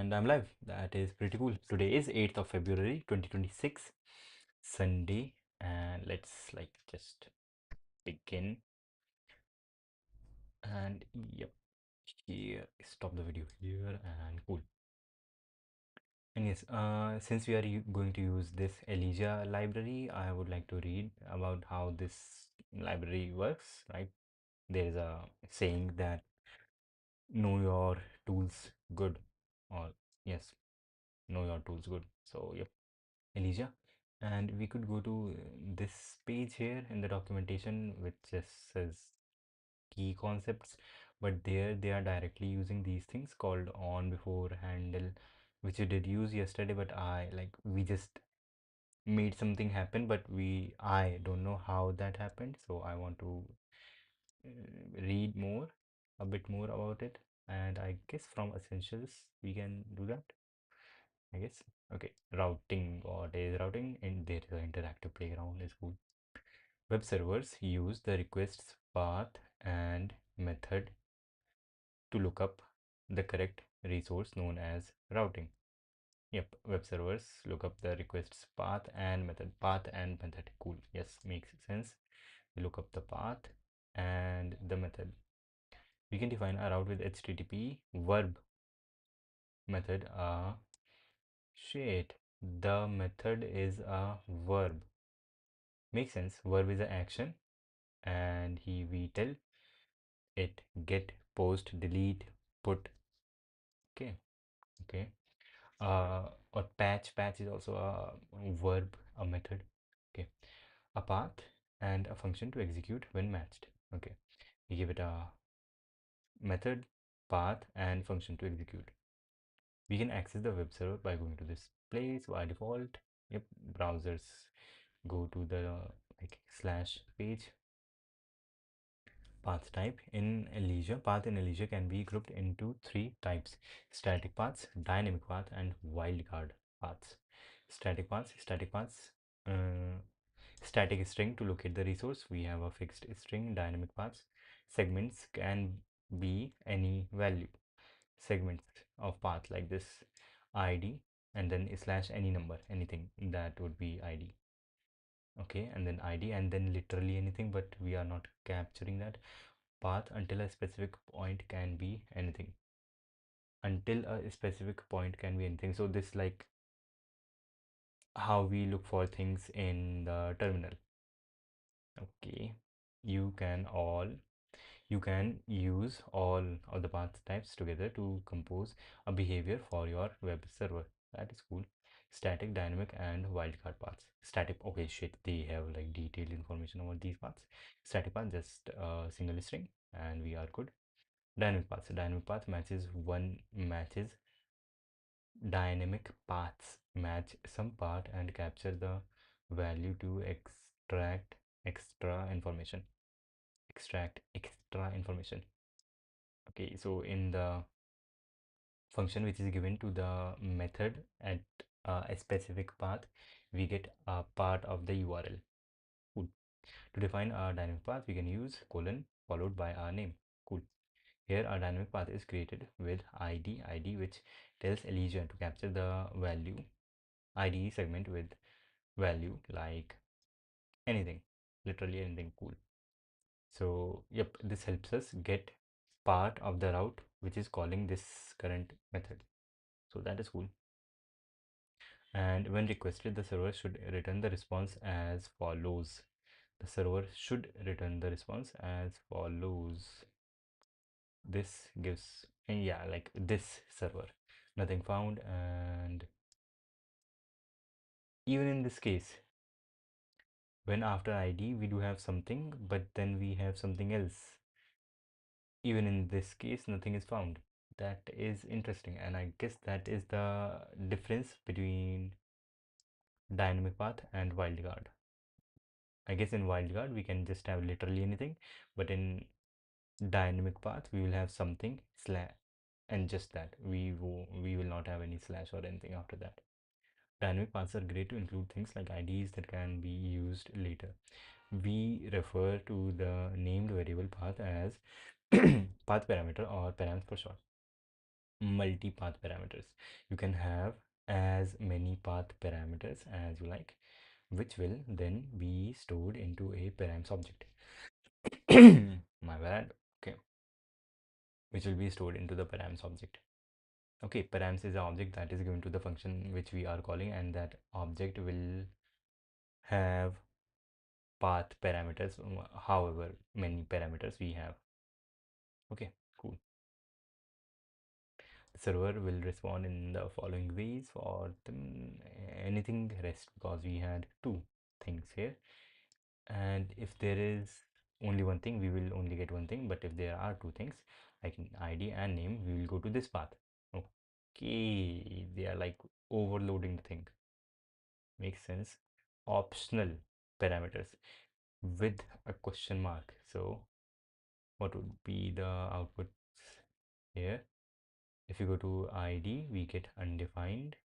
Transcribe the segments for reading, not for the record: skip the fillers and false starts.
And I'm live. That is pretty cool. Today is 8th of February 2026, Sunday, and let's just begin. And yep, here, stop the video here, and cool. And yes, since we are going to use this Elysia library, I would like to read about how this library works, right? There is a saying that know your tools good, or yes, know your tools good. So yep, Elysia, and we could go to this page here in the documentation which just says key concepts, but there they are directly using these things called on, before, handle, which we did use yesterday, but we just made something happen, but I don't know how that happened, so I want to read a bit more about it, and I guess from essentials we can do that, I guess. Okay, routing. What is routing? And there is an interactive playground is cool. Web servers use the request's path and method to look up the correct resource known as routing. Yep, web servers look up the request's path and method. Path and method. Cool. Yes, makes sense. We look up the path and the method. We can define a route with HTTP verb method. Shit. The method is a verb. Makes sense. Verb is an action, and we tell it get, post, delete, put. Okay, okay. Or patch. Patch is also a verb, a method. Okay, a path and a function to execute when matched. Okay, we give it a method, path, and function to execute. We can access the web server by going to this place by default. Yep, browsers go to the slash page. Path type in Elysia. Path in Elysia can be grouped into three types: static paths, dynamic path, and wildcard paths. Static paths, uh, static string to locate the resource. We have a fixed string. Dynamic paths, segments can be any value. Segments of path like this, ID, and then slash any number, anything that would be ID. Okay, and then ID, and then literally anything, but we are not capturing that. Path until a specific point can be anything. Until a specific point can be anything. So this how we look for things in the terminal. Okay, you can all you can use all of the path types together to compose a behavior for your web server. That is cool. Static, dynamic, and wildcard paths. Static, okay, shit, they have detailed information about these paths. Static path, just a single string, and we are good. Dynamic paths. Dynamic path matches dynamic paths match some part and capture the value to extra information. Extract extra information. Okay, so in the function which is given to the method at a specific path, we get a part of the URL. Cool. To define our dynamic path, we can use colon followed by our name. Cool. Here our dynamic path is created with ID, which tells Elysia to capture the value, ID segment with value like anything, literally anything. Cool. So yep, this helps us get part of the route which is calling this current method. So that is cool. And when requested, the server should return the response as follows. The server should return the response as follows. This gives, and yeah, like this server, nothing found. And even in this case, when after ID we do have something, but then we have something else, even in this case nothing is found. That is interesting, and I guess that is the difference between dynamic path and wildcard. I guess in wildcard we can just have literally anything, but in dynamic path we will have something slash, and just that we will not have any slash or anything after that. Dynamic paths are great to include things like IDs that can be used later. We refer to the named variable path as path parameter, or params for short. multi-path parameters. You can have as many path parameters as you like, which will then be stored into a params object. My bad. Okay, which will be stored into the params object. Okay, params is an object that is given to the function which we are calling, and that object will have path parameters, however many parameters we have. Okay, cool. The server will respond in the following ways for them, anything rest, because we had two things here, and if there is only one thing, we will only get one thing, but if there are two things like id and name, we will go to this path. Okay, they are like overloading the thing. Makes sense. Optional parameters with a question mark. So what would be the outputs here? If you go to id, we get undefined,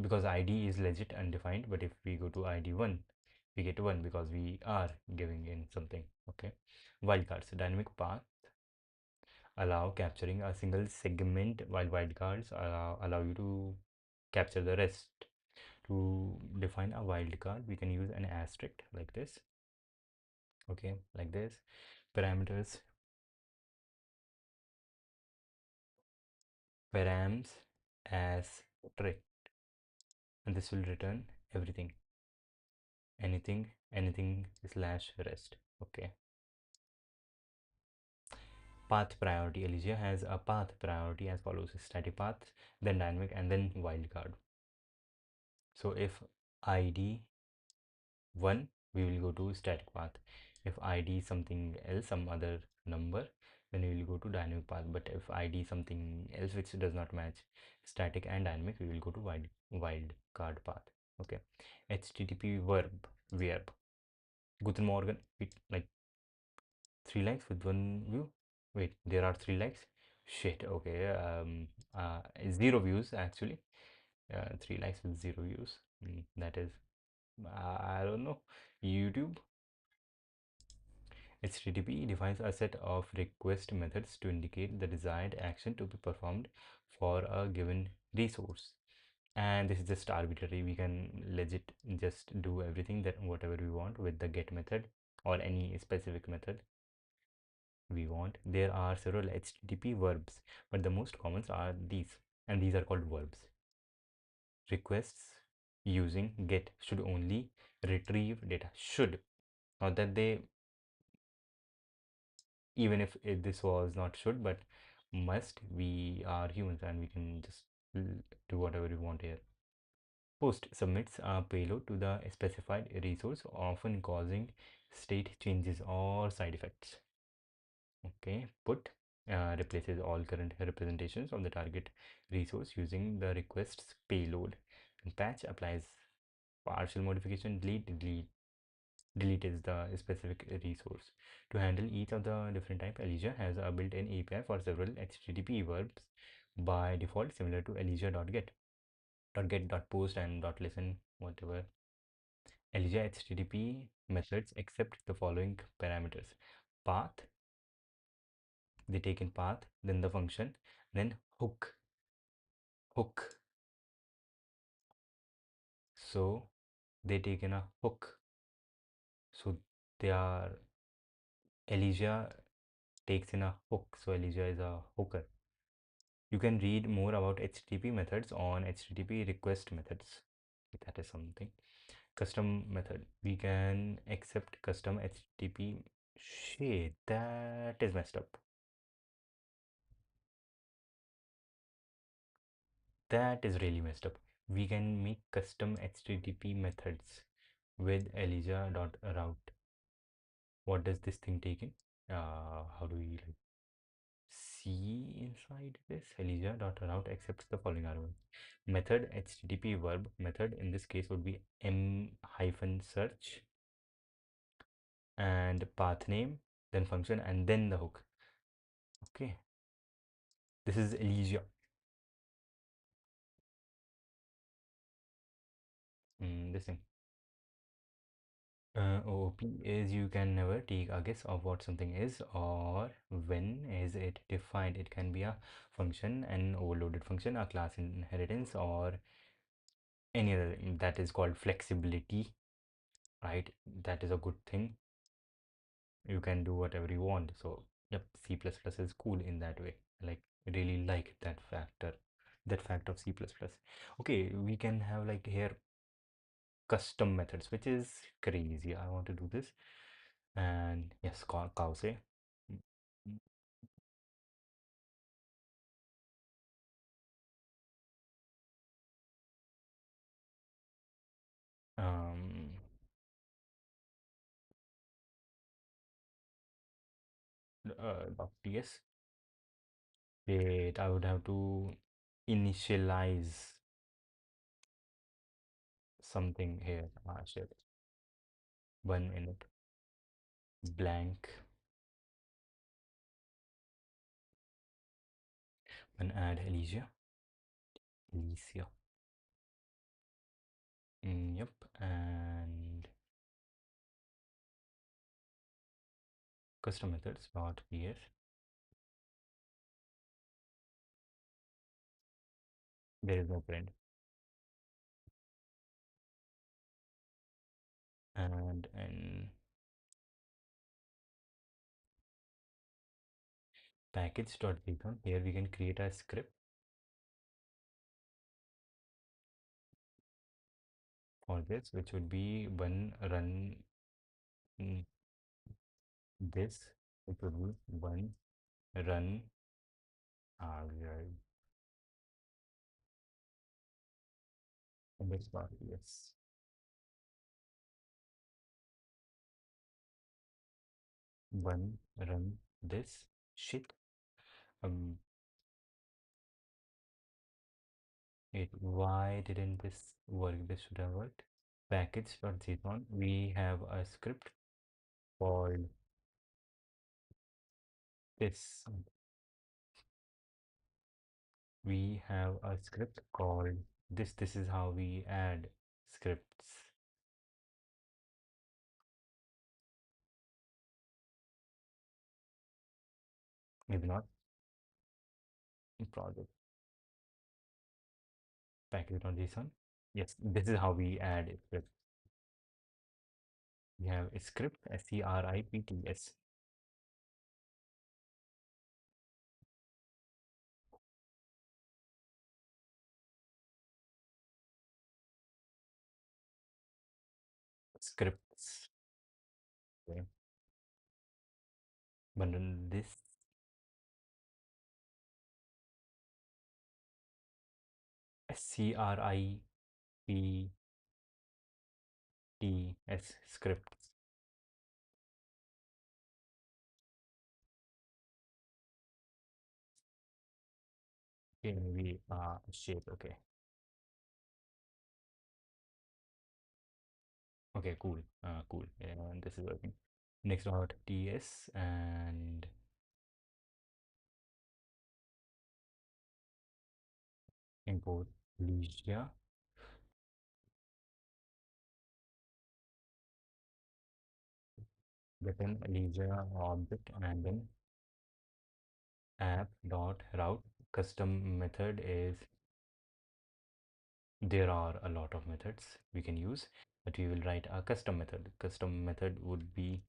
because id is legit undefined. But if we go to id1, we get 1 because we are giving in something. Okay, wildcards, dynamic path allow capturing a single segment, while wildcards allow you to capture the rest. To define a wildcard, we can use an asterisk like this. Okay, like this. Parameters, params asterisk, and this will return everything, anything slash rest. Okay. Path priority, Elysia has a path priority as follows: static path, then dynamic, and then wildcard. So if id 1, we will go to static path. If id something else, some other number, then we will go to dynamic path. But if id something else which does not match static and dynamic, we will go to wildcard path. Okay. HTTP verb. Guten Morgen. Wait, like 3 likes with one view. Wait, there are 3 likes. Shit. Okay. Zero views actually. 3 likes with zero views. That is, I don't know. YouTube. HTTP defines a set of request methods to indicate the desired action to be performed for a given resource. And this is just arbitrary. We can legit just do everything that whatever we want with the get method or any specific method we want. There are several HTTP verbs, but the most common are these, and these are called verbs. Requests using get should only retrieve data. Should, not that they, even if this was not should, but must. We are humans and we can just do whatever we want here. Post submits a payload to the specified resource, often causing state changes or side effects. Okay, put replaces all current representations of the target resource using the request's payload, and patch applies partial modification. Delete is the specific resource. To handle each of the different type, Elysia has a built-in API for several HTTP verbs by default, similar to elysia.get, .post, and .listen, whatever. Elysia HTTP methods accept the following parameters: path, they take in path, then the function, then hook. So they take in a hook. So they are, Elysia takes in a hook. So Elysia is a hooker. You can read more about HTTP methods on HTTP request methods. That is something. Custom method. We can accept custom HTTP. Shit, that is messed up. That is really messed up. We can make custom HTTP methods with elysia.route. What does this thing take in? How do we like see inside this? Elysia.route accepts the following arguments. Method HTTP verb. Method in this case would be m-search, and path name, then function, and then the hook. Okay, this is Elysia. This thing. OOP is you can never take a guess of what something is, or when is it defined. It can be a function, an overloaded function, a class inheritance, or any other. That is called flexibility, right? That is a good thing. You can do whatever you want. So, yep, C++ is cool in that way. Like, really like that fact of C++. Okay, we can have like here custom methods, which is crazy. I want to do this. And yes, cow say. Um, .ts. Wait, I would have to initialize something here. Ah, shit. 1 minute. Blank. And add Elysia. Elysia. Yep. And custom methods .ps. There is no print. And in package.json, here we can create a script for this, which would be one run mm, this, it would be one run underscore yes. One run this shit. Um, why didn't this work? This should have worked. Package.json, we have a script called this. We have a script called this. This is how we add scripts. Maybe not. Project package.json. Yes, this is how we add a script. We have a script, scripts. Scripts. Okay. Bundle this scripts scripts. Okay, maybe shape. Okay. Okay, cool. Cool. Yeah, and this is working. Next dot ts and import Elysia. Get an Elysia object and then app dot route. Custom method is there are a lot of methods we can use, but we will write a custom method. Custom method would be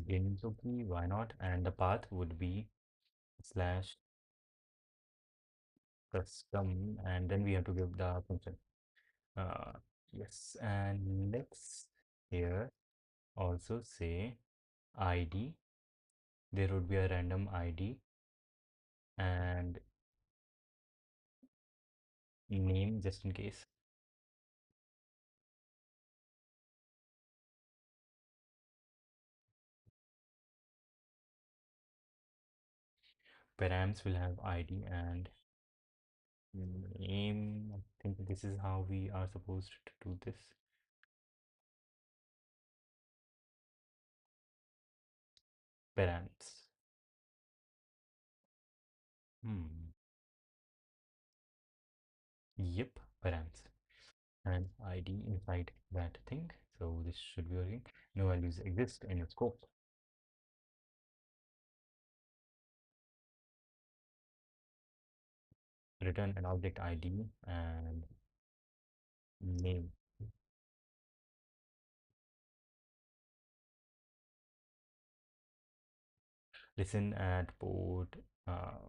Ginzuki, why not? And the path would be slash custom, and then we have to give the function. Uh, yes, and let's here also say ID. There would be a random ID and name just in case. Params will have ID and name. I think this is how we are supposed to do this. Params. Hmm. Yep, params. and ID inside that thing. So this should be working. No values exist in your scope. Return an object ID and name. Listen at port uh,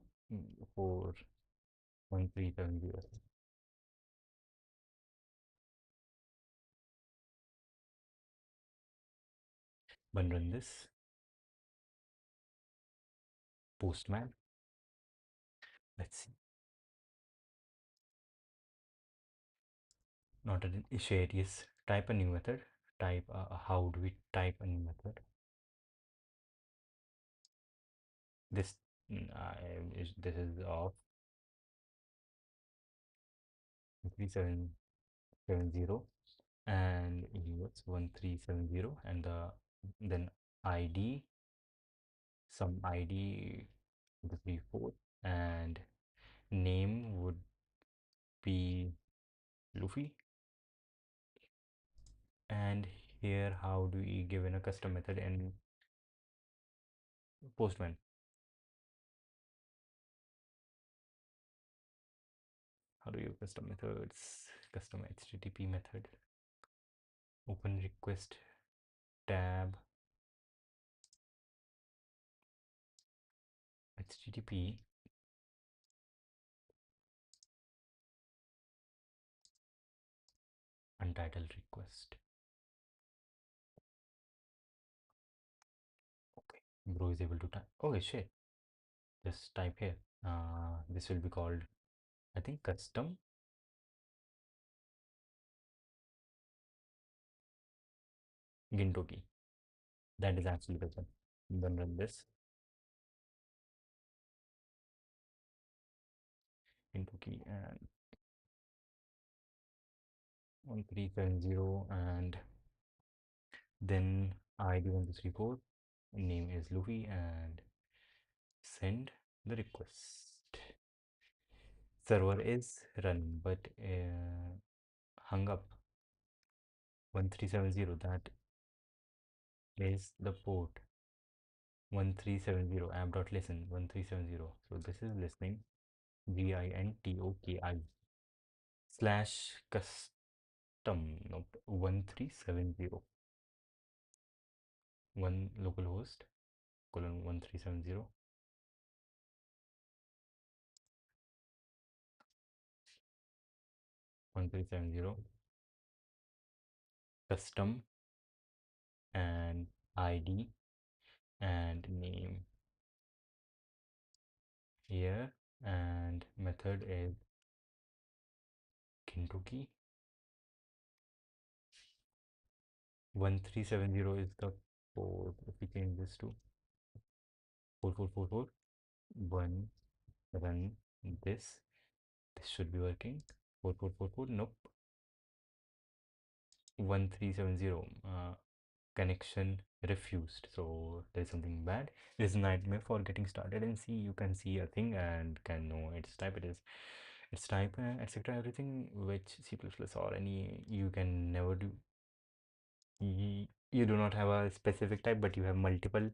41370. Run this. Postman. Let's see. Not an issue. It is type a new method. Type how do we type a new method? This this is of 3770 and what's 1370 and then ID some ID the 34 and name would be Luffy. And here how do we give in a custom method in Postman? How do you custom methods? Custom HTTP method. Open request tab HTTP untitled request. Okay, bro is able to type. Okay, shit. Just type here. This will be called, I think, custom Gintoki. That is actually the one. Then run this Gintoki and 1370 and then ID 1234. Name is Luffy and send the request. Server is running but hung up 1370. That is the port 1370 app.listen 1370. So this is listening GINTOKI slash custom nope 1370 one localhost colon 1370 1370 custom and ID and name here and method is Kentucky 1370 is the port. If we change this to 4444 one run this should be working 4444 nope 1370 connection refused, so there's something bad. This nightmare for getting started and see you can see a thing and can know its type. Its type etc everything which C++ or any you can never do. You do not have a specific type but you have multiple,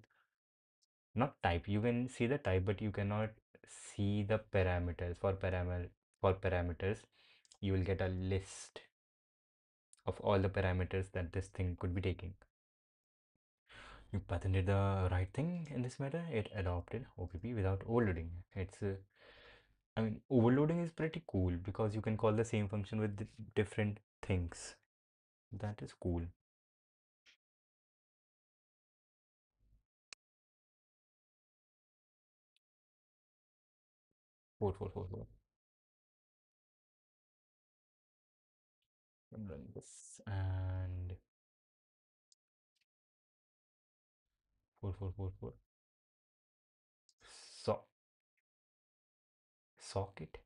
not type, you can see the type but you cannot see the parameters. For parameters you will get a list of all the parameters that this thing could be taking. You patented the right thing in this matter. It adopted OPP without overloading. I mean, overloading is pretty cool because you can call the same function with different things. That is cool. Four, four, four, four. Run this and 4444. So socket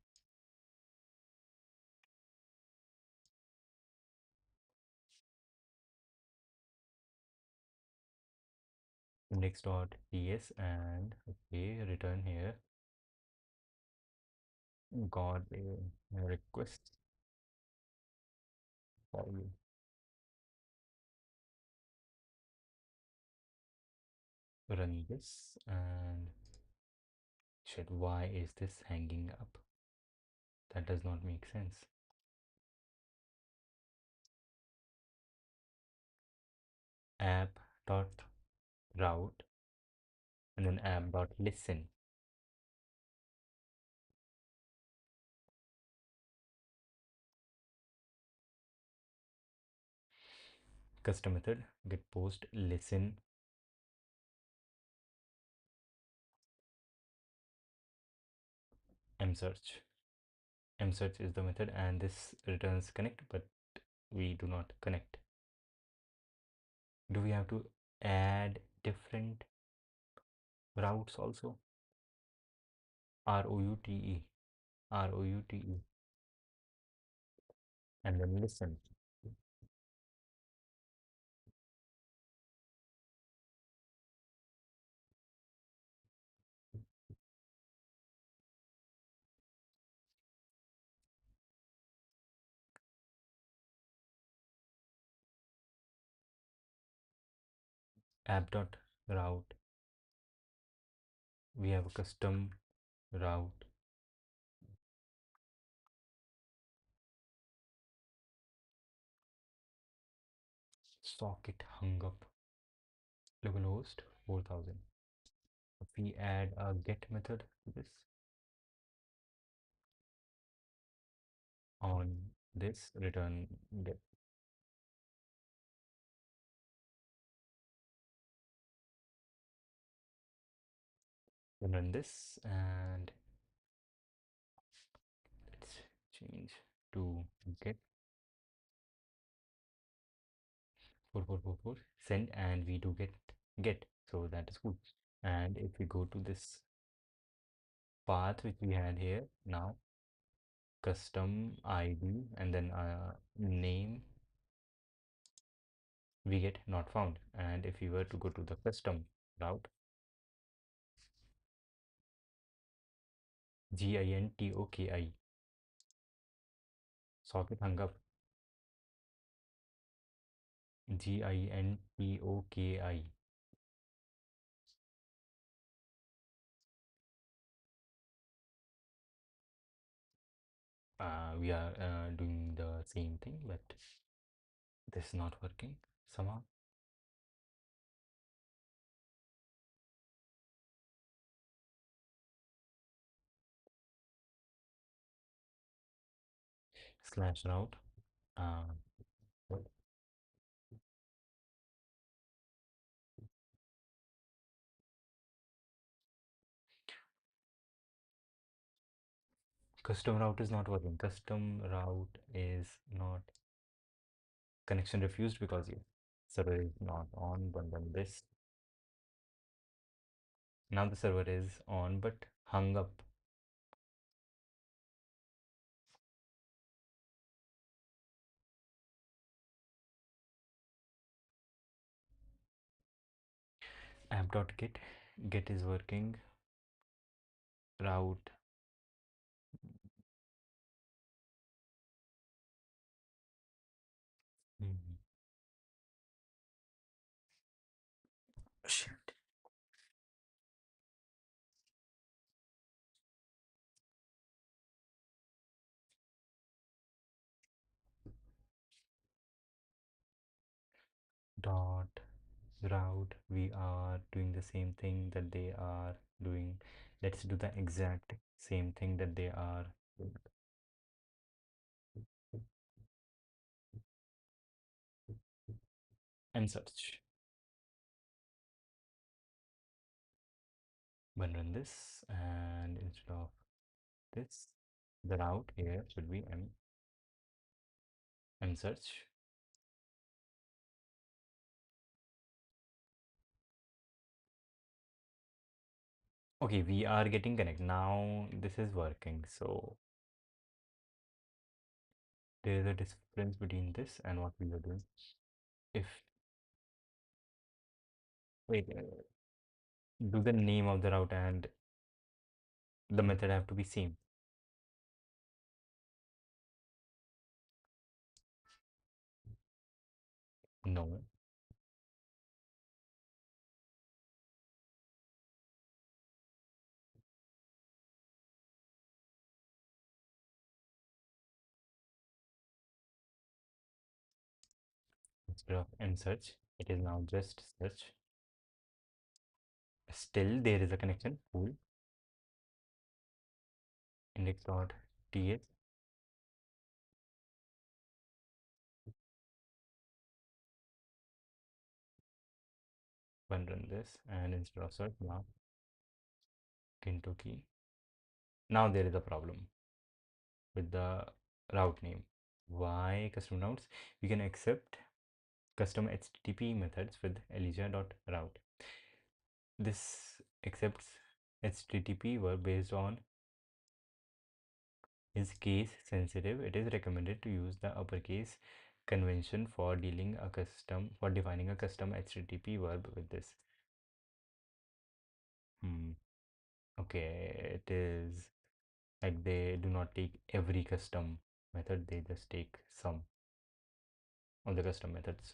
index.ts and okay, return here. Got a request for you. Run this and shit, why is this hanging up? That does not make sense. App dot route and then app dot listen. Custom method get post listen msearch. Msearch is the method and this returns connect, but we do not connect. Do we have to add different routes also? route route and then listen. App dot route, we have a custom route. Socket hung up, localhost 4000. If we add a get method to this on this return get, then run this and let's change to get 4444 send and we do get, so that is cool. And if we go to this path which we had here, now custom id and then name, we get not found. And if we were to go to the custom route, gintoki, socket hung up, gintoki. We are doing the same thing, but this is not working somehow. Slash route, uh, custom route is not working. Custom route is not, connection refused because your server is not on. But then this, now the server is on but hung up. App.get, get is working. Route, mhm. Shit. Dot route, we are doing the same thing that they are doing. Let's do the exact same thing that they are doing. And search. But run this and instead of this, the route here should be m search. Okay, we are getting connect now. This is working. So there is a difference between this and what we were doing. If wait, do the name of the route and the method have to be same. No. Instead of in search, it is now just search. Still, there is a connection. Cool. Index.ts. Run this, and instead of search, now Kentucky. Now there is a problem with the route name. Why custom routes? We can accept custom HTTP methods with elysia.route. This accepts HTTP were based on is case sensitive. It is recommended to use the uppercase convention for defining a custom HTTP verb with this. Hmm. Okay, it is like they do not take every custom method, they just take some of the custom methods.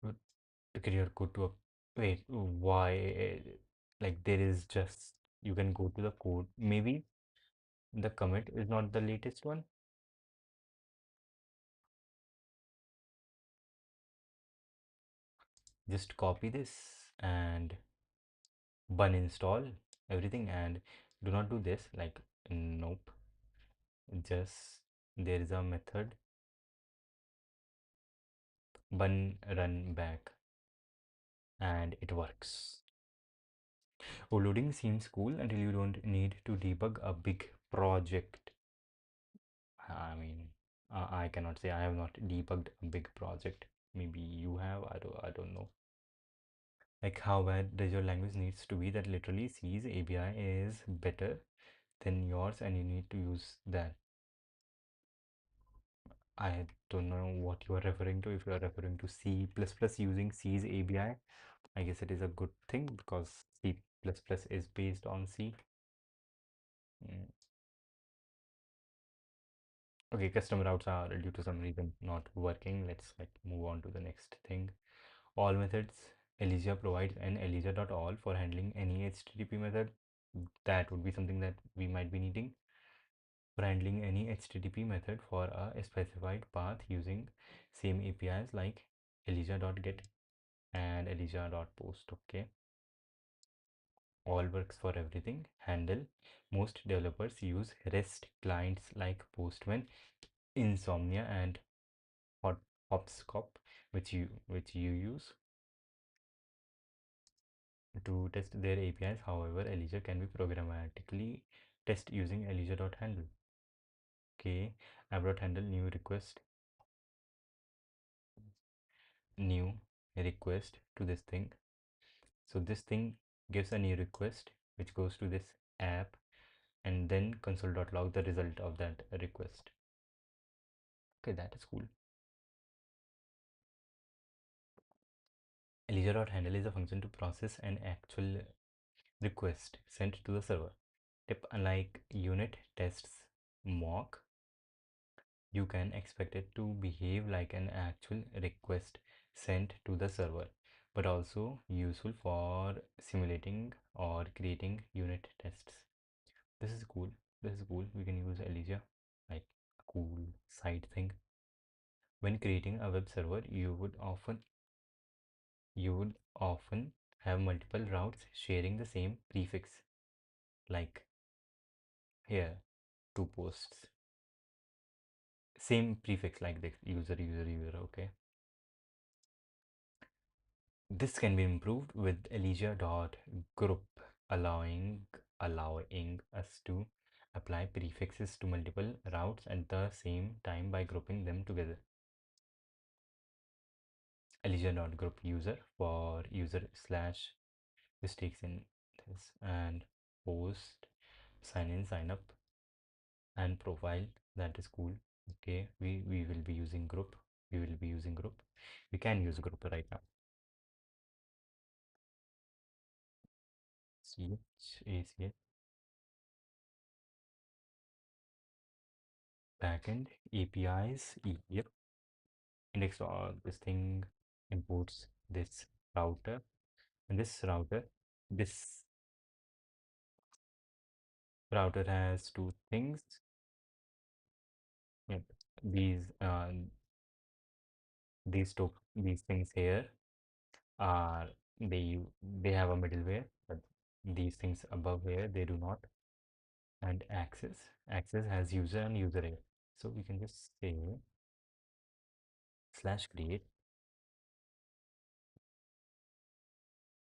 To create code to a wait, why? Like there is just you can go to the code. Maybe the commit is not the latest one. Just copy this and bun install everything and do not do this. Like nope, just there is a method bun run back and it works. Overloading seems cool until you don't need to debug a big project. I mean, I cannot say I have not debugged a big project. Maybe you have. I don't know. Like how bad does your language needs to be that literally C's ABI is better than yours and you need to use that. I don't know what you are referring to. If you are referring to C++ using C's ABI, I guess it is a good thing because C++ is based on C. Mm. Okay, custom routes are due to some reason not working. Let's like move on to the next thing. All methods. Elysia provides an elysia.all for handling any HTTP method. That would be something that we might be needing for handling any HTTP method for a specified path using same APIs like elysia.get and elysia.post. Okay, all works for everything. Handle. Most developers use REST clients like Postman, Insomnia, and Hopscotch, which you use to test their APIs. However, Elysia can be programmatically test using elysia.handle. Okay, app.handle new request to this thing. So this thing gives a new request which goes to this app and then console.log the result of that request. Okay, that is cool. Elysia.handle is a function to process an actual request sent to the server. Tip: unlike unit tests mock, you can expect it to behave like an actual request sent to the server, but also useful for simulating or creating unit tests. This is cool. This is cool. We can use Elysia like a cool side thing. When creating a web server, you would often have multiple routes sharing the same prefix, like here, two posts. Same prefix like this, user. Okay. This can be improved with elysia.group, allowing us to apply prefixes to multiple routes at the same time by grouping them together. Elysia.group user for user slash mistakes in this and post sign in, sign up, and profile. That is cool. Okay, we will be using group. We will be using group. We can use group right now. CH backend APIs. Yep. index this thing imports this router, and this router has two things. Yep. These things here are they have a middleware, but these things above here they do not. And access has user and user here. So we can just say slash create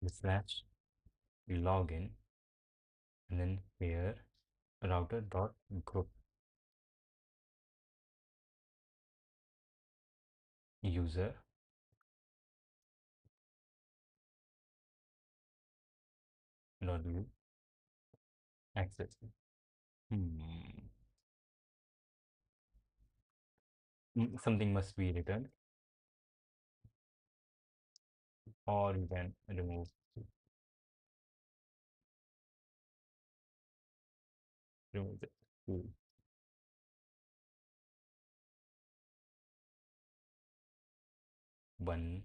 slash login, and then here router dot group user dot view access. Hmm. Something must be returned, or you can remove it. Cool. One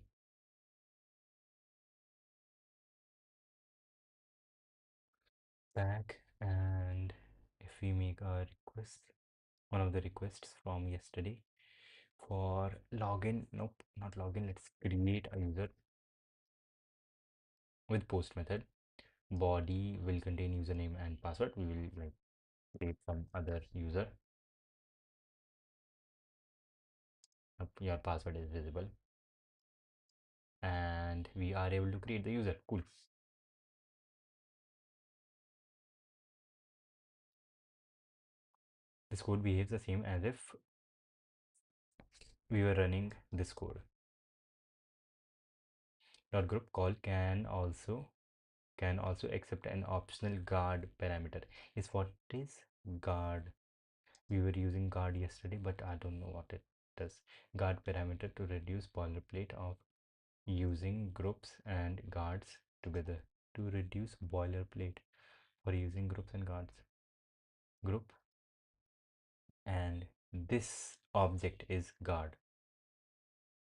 back, and if we make a request, one of the requests from yesterday for login, nope, not login, let's create a user with post method. Body will contain username and password. We will like create some other user. Your password is visible, and we are able to create the user. Cool. This code behaves the same as if we were running this code. Your group call can also accept an optional guard parameter. Is what is guard? We were using guard yesterday, but I don't know what it does. Guard parameter to reduce boilerplate of using groups and guards together. To reduce boilerplate for using groups and guards. Group, and this object is guard.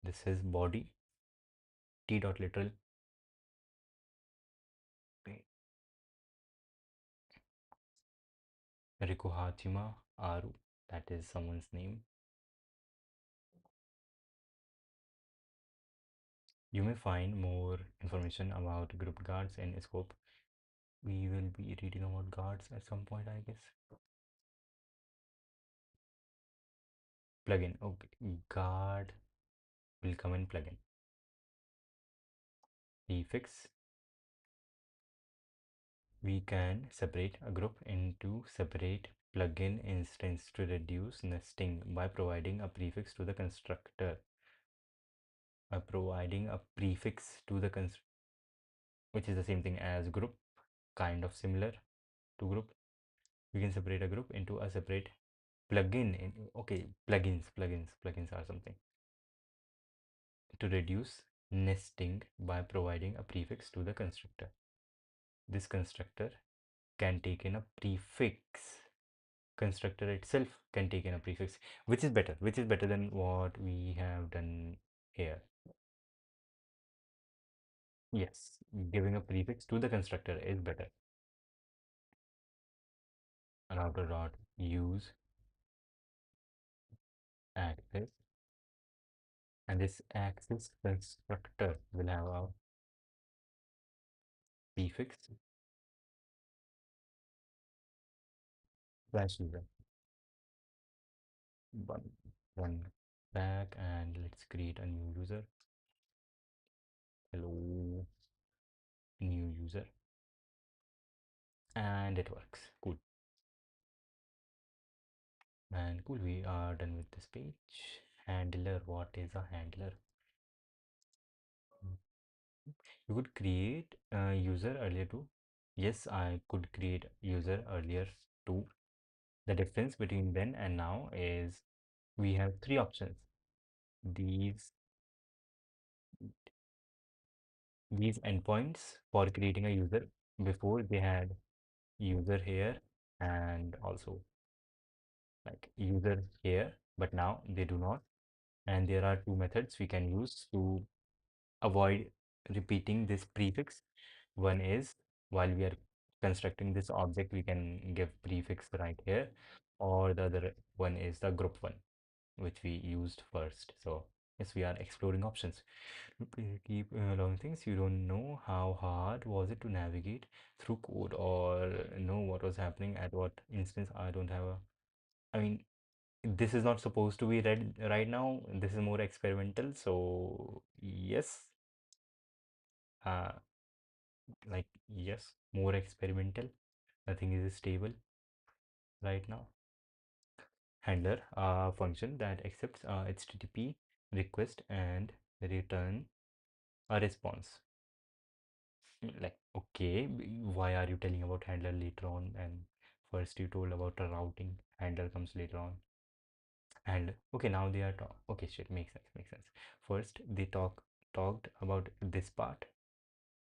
This is body t dot literal. Rikuhachima Aru, that is someone's name. You may find more information about group guards in scope. We will be reading about guards at some point, I guess. Plugin. Okay, guard will come in plugin. Prefix. We can separate a group into separate plugin instance to reduce nesting by providing a prefix to the constructor. By providing a prefix to the constructor, which is the same thing as group, kind of similar to group. We can separate a group into a separate plugin. Okay, plugins are something to reduce nesting by providing a prefix to the constructor. This constructor can take in a prefix. Constructor itself can take in a prefix, which is better than what we have done here. Yes, giving a prefix to the constructor is better. Router dot use access, and this access constructor will have a prefix slash user. One back, and let's create a new user. Hello, new user, and it works. Cool. And cool, we are done with this page. Handler, what is a handler? You could create a user earlier too. Yes, I could create user earlier too. The difference between then and now is we have three options. These these endpoints for creating a user. Before they had user here and also like user here, but now they do not. And there are two methods we can use to avoid repeating this prefix. One is while we are constructing this object, we can give prefix right here, or the other one is the group one, which we used first. So yes, we are exploring options. Keep allowing things. You don't know how hard was it to navigate through code or know what was happening at what instance. I don't have a, I mean, this is not supposed to be read right now. This is more experimental. So yes, uh, like yes, more experimental. Nothing is stable right now. Handler, a function that accepts HTTP request and return a response. Like, okay, why are you telling about handler later on? And first you told about a routing, handler comes later on. And okay, now they are talk. Okay, shit, makes sense, makes sense. First they talked about this part,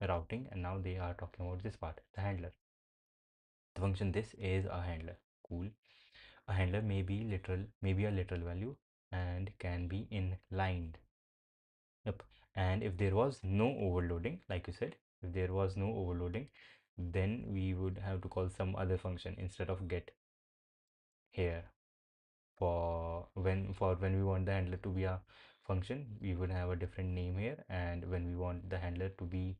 routing, and now they are talking about this part, the handler. The function this is a handler. Cool. A handler may be literal, maybe a literal value, and can be inlined. Yep. And if there was no overloading, like you said, if there was no overloading, then we would have to call some other function instead of get here. For when we want the handler to be a function, we would have a different name here. And when we want the handler to be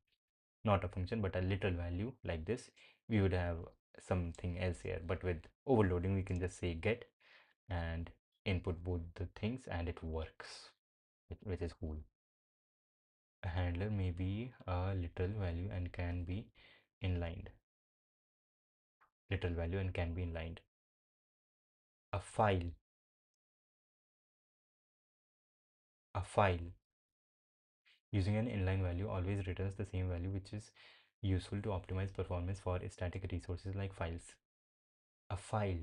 not a function but a literal value like this, we would have something else here. But with overloading, we can just say get and input both the things and it works, which is cool. A handler may be a literal value and can be inlined. Literal value and can be inlined. A file, a file using an inline value always returns the same value, which is useful to optimize performance for static resources like files. A file,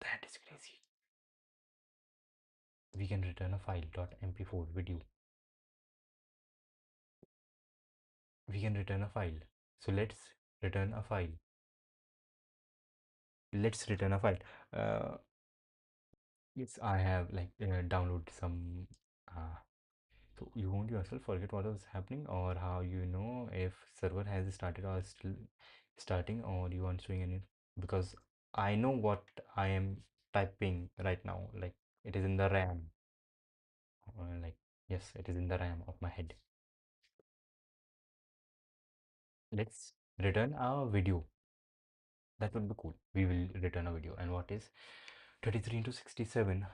that is crazy. We can return a file .mp4 video. We can return a file. So return a file. Let's return a file. Uh, yes, I have like download some. Uh, so you won't yourself forget what was happening or how you know if server has started or still starting or you aren't showing any, because I know what I am typing right now. Like it is in the RAM. Like yes, it is in the RAM of my head. Let's return a video. That would be cool. We will return a video. And what is 33 into 67?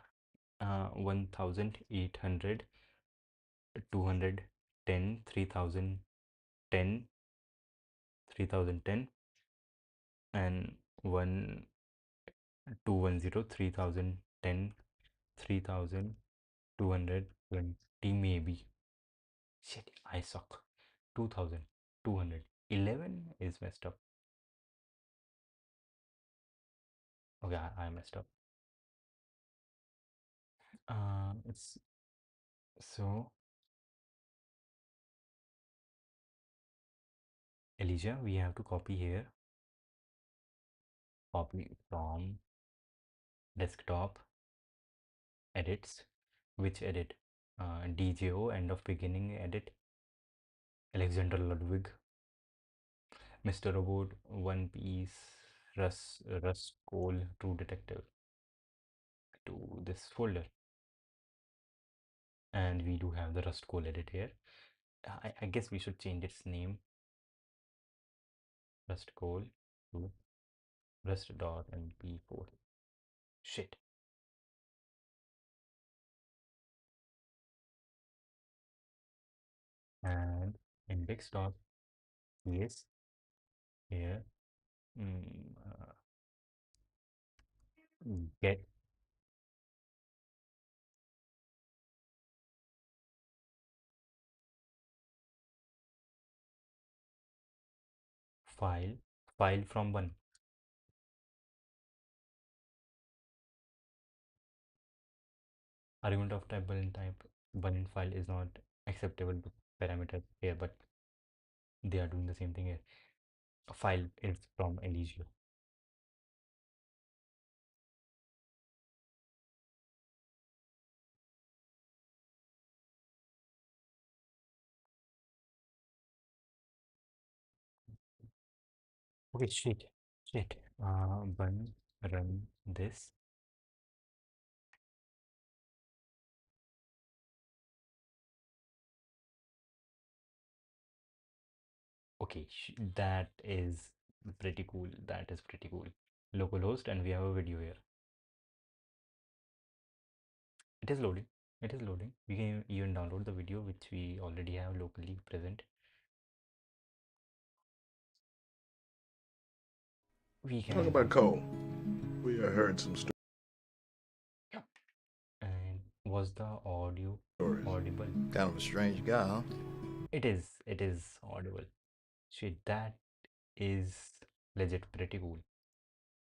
1800, 210, 3010, 3010, and 1 210, 3010, 3220 maybe. Shit, I suck. 2211 is messed up. Okay, I messed up. It's so Elysia, we have to copy here. Copy from desktop edits. Which edit? DJO, end of beginning edit. Alexander Ludwig, Mr. Robot, One Piece, Rust Cole, True Detective to this folder. And we do have the Rust Cole edit here. I guess we should change its name, Rust Cole to rust.mp4. Shit. And index.ps here. Mm, get file, file from one. Argument of type boolean type boolean file is not acceptable to parameters here, but they are doing the same thing here. A file is from Elysia. Okay, shit. Shit. Bun, run this. Okay, that is pretty cool. That is pretty cool. Localhost, and we have a video here. It is loading. It is loading. We can even download the video which we already have locally present. We Talk can, about Cole. We heard some and was the audio stories. audible? Kind of a strange guy, huh? It is. It is audible. Shit, that is legit pretty cool.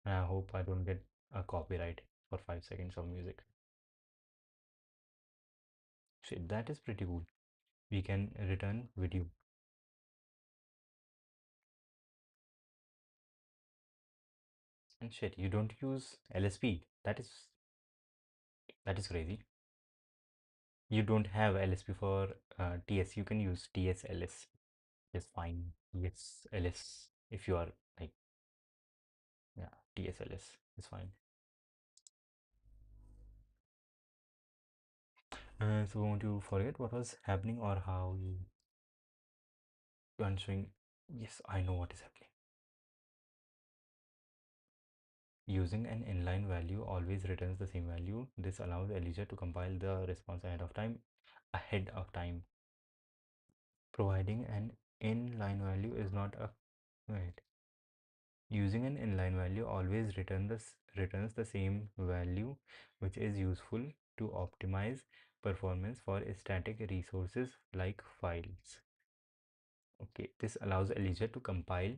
I hope I don't get a copyright for 5 seconds of music. Shit, that is pretty cool. We can return video. And shit, you don't use LSP. That is crazy. You don't have LSP for TS. You can use TSLS. It's fine. Yes, LS if you are like, yeah, TSLS is fine. So won't you forget what was happening or how you answering? Yes, I know what is happening. Using an inline value always returns the same value. This allows Elysia to compile the response ahead of time. Providing an inline value is not a wait. Using an inline value always returns the same value, which is useful to optimize performance for static resources like files. Okay, this allows Elysia to compile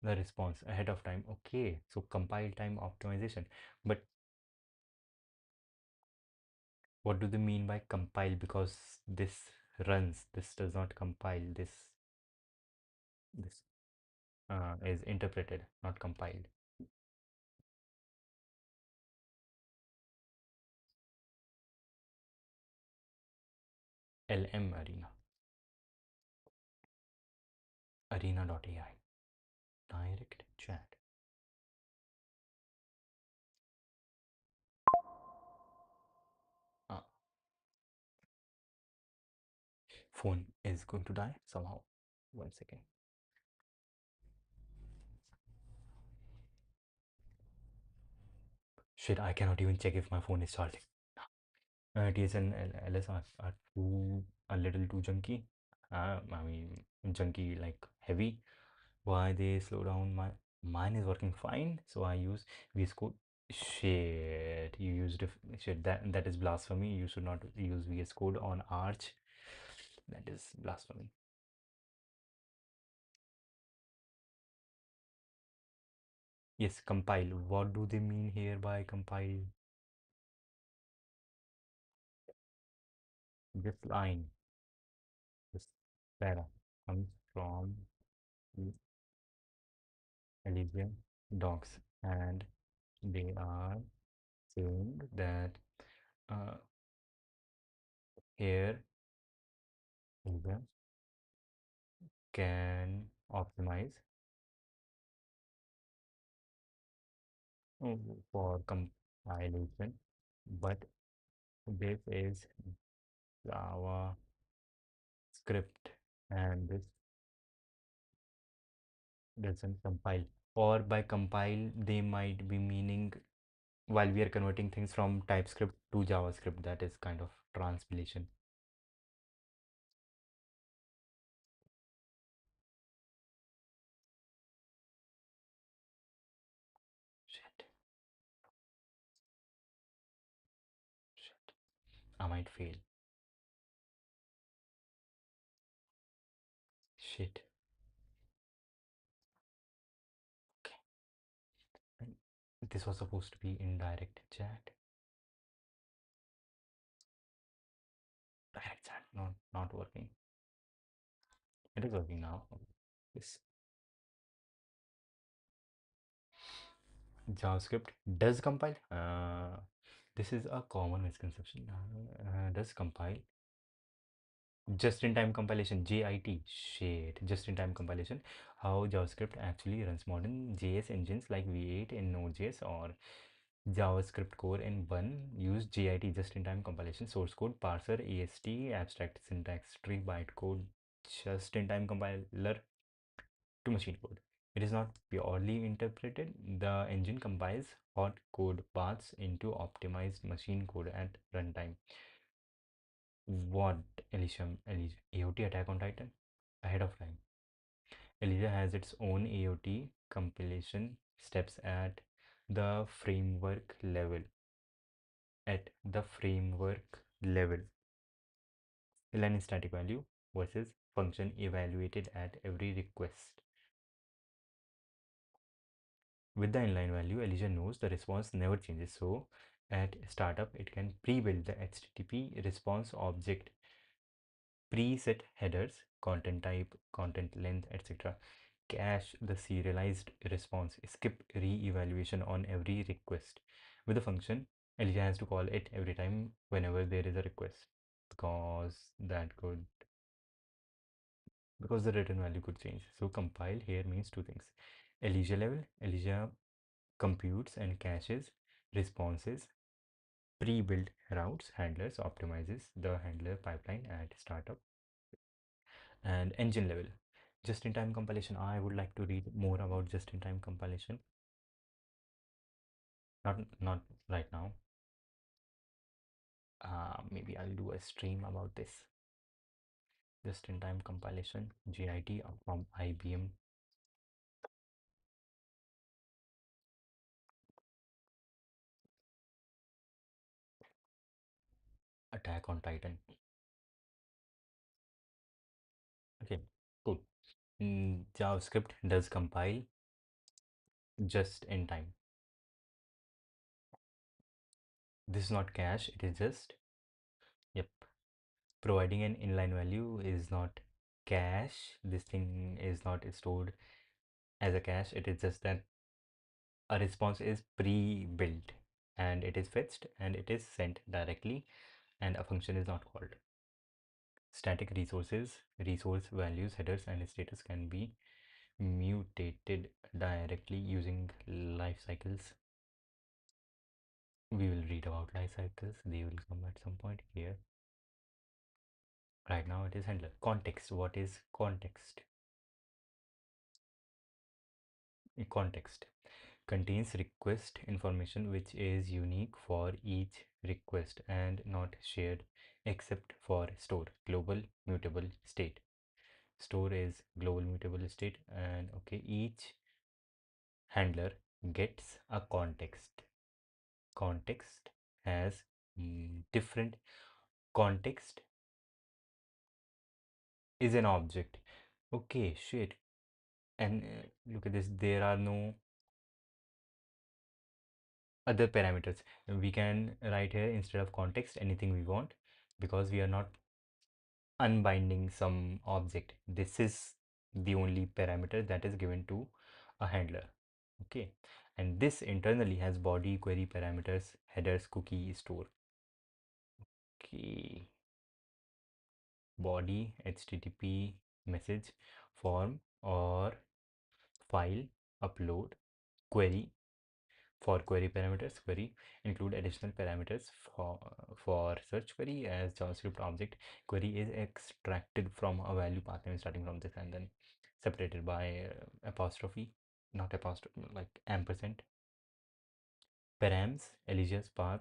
the response ahead of time. Okay, so compile time optimization. But what do they mean by compile? Because this runs, this does not compile. This is interpreted, not compiled. LM Arena, arena.ai, direct chat. Uh, Phone is going to die somehow. 1 second. Shit, I cannot even check if my phone is charging. TS and LS are too a little too junky. I mean, junky like heavy. Why they slow down? Mine is working fine, so I use VS Code. Shit, you used shit. That is blasphemy. You should not use VS Code on Arch. That is blasphemy. Yes, compile. What do they mean here by compile? This line, this para comes from the Elysian docs, and they are saying that uh, here Elysian can optimize for compilation, but this is Java script and this doesn't compile. Or by compile, they might be meaning while we are converting things from TypeScript to JavaScript, that is kind of translation. Shit, shit. I might fail. Shit. Okay. And this was supposed to be in direct chat. Direct chat, not working. It is working now. This JavaScript does compile. This is a common misconception. Does compile. Just-in-time compilation, JIT, shit, just-in-time compilation, how JavaScript actually runs. Modern JS engines like V8 in Node.js or JavaScript core in Bun use JIT, just-in-time compilation, source code, parser, AST, abstract syntax tree, bytecode, just-in-time compiler to machine code. It is not purely interpreted. The engine compiles hot code paths into optimized machine code at runtime. What, Elysia, AOT Attack on Titan? Ahead of time. Elysia has its own AOT compilation steps at the framework level. At the framework level, line static value versus function evaluated at every request. With the inline value, Elysia knows the response never changes. So at startup, it can pre-build the HTTP response object, preset headers, content type, content length, etc. Cache the serialized response, skip re-evaluation on every request. With the function, Elysia has to call it every time whenever there is a request because that could because the written value could change. So compile here means two things. Elysia level, Elysia computes and caches responses, pre-built routes, handlers, optimizes the handler pipeline at startup, and engine level. Just-in-time compilation. I would like to read more about just-in-time compilation. Not right now. Maybe I'll do a stream about this. Just-in-time compilation, JIT from IBM. Attack on Titan. Okay, cool. JavaScript does compile just in time. This is not cache, it is just, yep, providing an inline value is not cache. This thing is not stored as a cache. It is just that a response is pre-built and it is fetched and it is sent directly and a function is not called. Static resources, resource values, headers and status can be mutated directly using life cycles. We will read about life cycles. They will come at some point here. Right now it is handler. Context. What is context? Context contains request information which is unique for each request and not shared except for store. Global mutable state. Store is global mutable state, and okay, each handler gets a context. Context has different. Context is an object. Okay, shit. And look at this, there are no other parameters. We can write here instead of context anything we want because we are not unbinding some object. This is the only parameter that is given to a handler. Okay, and this internally has body, query parameters, headers, cookie, store. Okay, body, HTTP message, form or file, upload, query. For query parameters, query include additional parameters for search query as JavaScript object. Query is extracted from a value path name starting from this and then separated by apostrophe, not apostrophe, like ampersand. Params, Elysia's path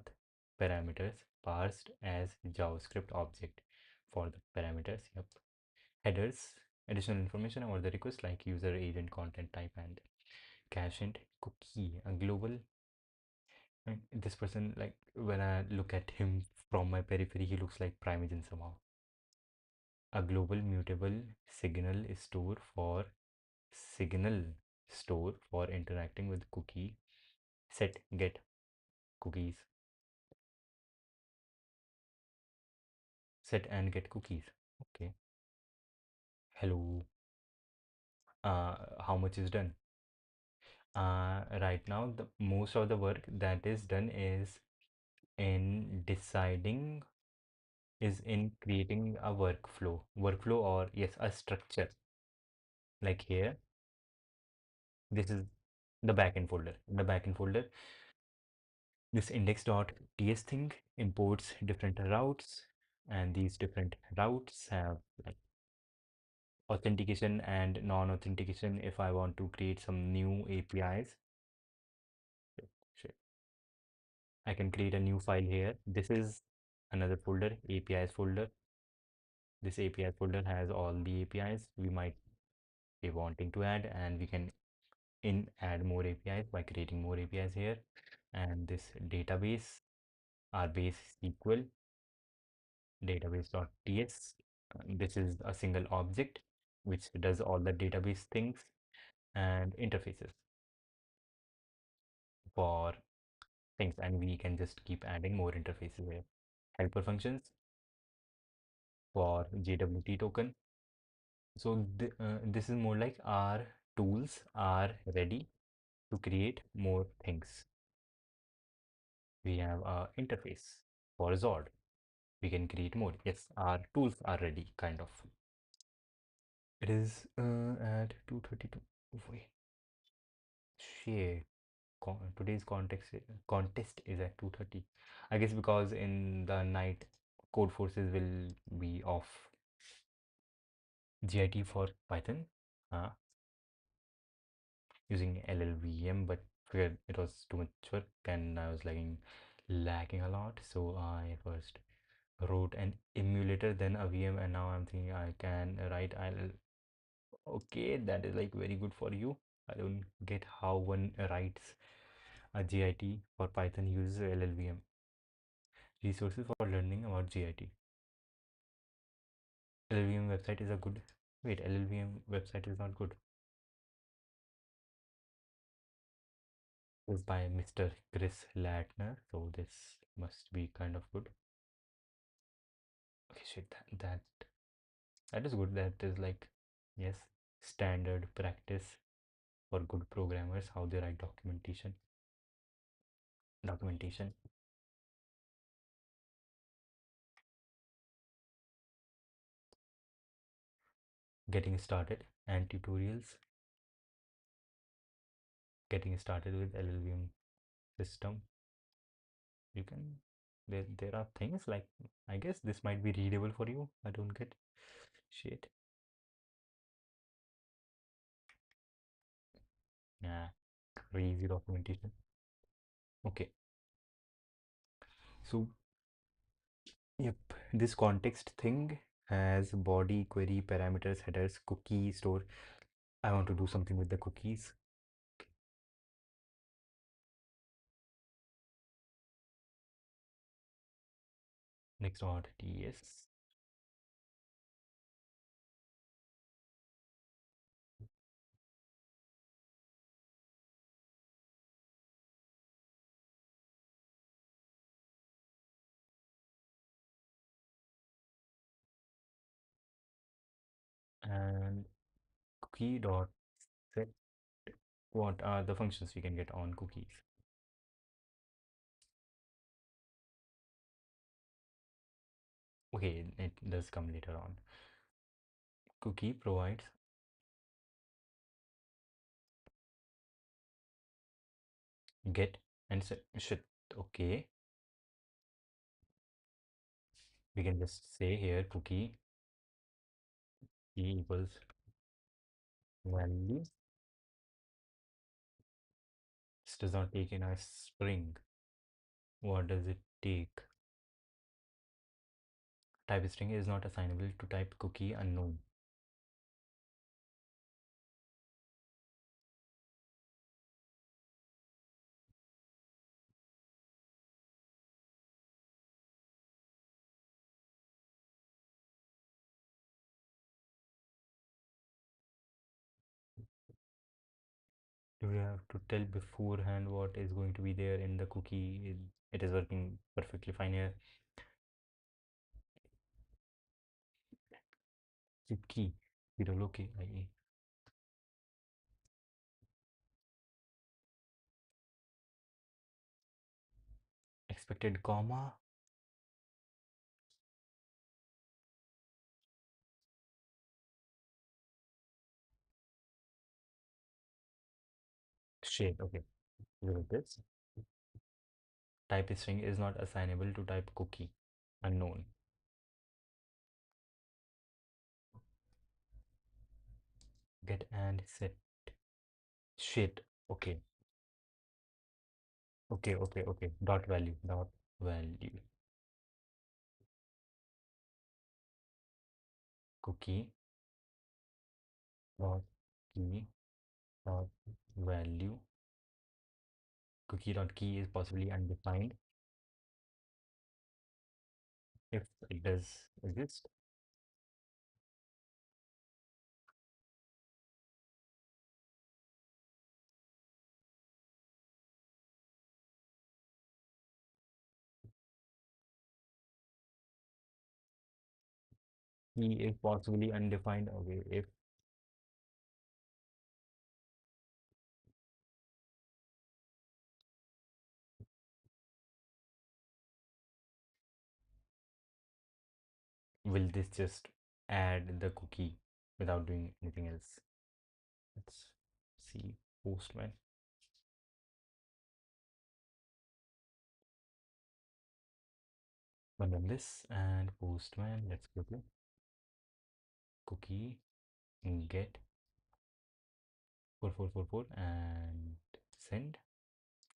parameters parsed as JavaScript object for the parameters. Yep. Headers, additional information about the request like user, agent, content type, and cache and cookie. A global. And this person, like when I look at him from my periphery, he looks like Primogen somehow. A global mutable signal store for interacting with cookie. Set get cookies. Set and get cookies. Okay. Hello. How much is done? Right now, the most of the work that is done is in deciding is in creating a workflow, or yes, a structure. Like here, this is the backend folder. The backend folder, this index.ts thing imports different routes, and these different routes have like authentication and non-authentication. If I want to create some new APIs, shit, I can create a new file here. This is another folder, APIs folder. This API folder has all the APIs we might be wanting to add, and we can add more APIs by creating more APIs here. And this database, our base SQL database.ts. This is a single object which does all the database things and interfaces for things, and we can just keep adding more interfaces here. Helper functions for JWT token. So this is more like our tools are ready to create more things. We have a interface for Zord. We can create more. Yes, our tools are ready, kind of. It is at 2:32. Wait, shit. Today's contest is at 2:30. I guess because in the night code forces will be off. GIT for Python. Uh, Using LLVM, but figured it was too much work and I was lagging a lot. So I first wrote an emulator, then a VM, and now I'm thinking I can write IL. Okay, that is like very good for you. I don't get how one writes a GIT for Python uses LLVM. Resources for learning about GIT. LLVM website is a good. Wait, LLVM website is not good. Is by Mr. Chris Latner, so this must be kind of good. Okay, shit, that is good. That is like, yes, standard practice for good programmers, how they write documentation. Getting started and tutorials. Getting started with LLVM system. You can, there are things like, I guess this might be readable for you. I don't get shit. Yeah, crazy documentation. Okay, so yep, this context thing has body, query, parameters, headers, cookie, store. I want to do something with the cookies. Next.ts. And cookie dot set. What are the functions we can get on cookies? Okay, it does come later on. Cookie provides get and set. Shit. Okay, we can just say here cookie equals value. This does not take in a string. What does it take? Type string is not assignable to type cookie unknown. Do we have to tell beforehand what is going to be there in the cookie? It is working perfectly fine here. Cookie. Okay. Expected comma. Shade. Okay. Look at this. Type string is not assignable to type cookie. Unknown. Get and set. Shit. Okay. Okay. Okay. Okay. Dot value. Dot value. Cookie. Dot key. Dot value. Cookie dot key is possibly undefined if it does exist. Key is possibly undefined. Okay. If will this just add the cookie without doing anything else? Let's see. Postman. Run this and postman. Let's go to cookie get 4444 and send,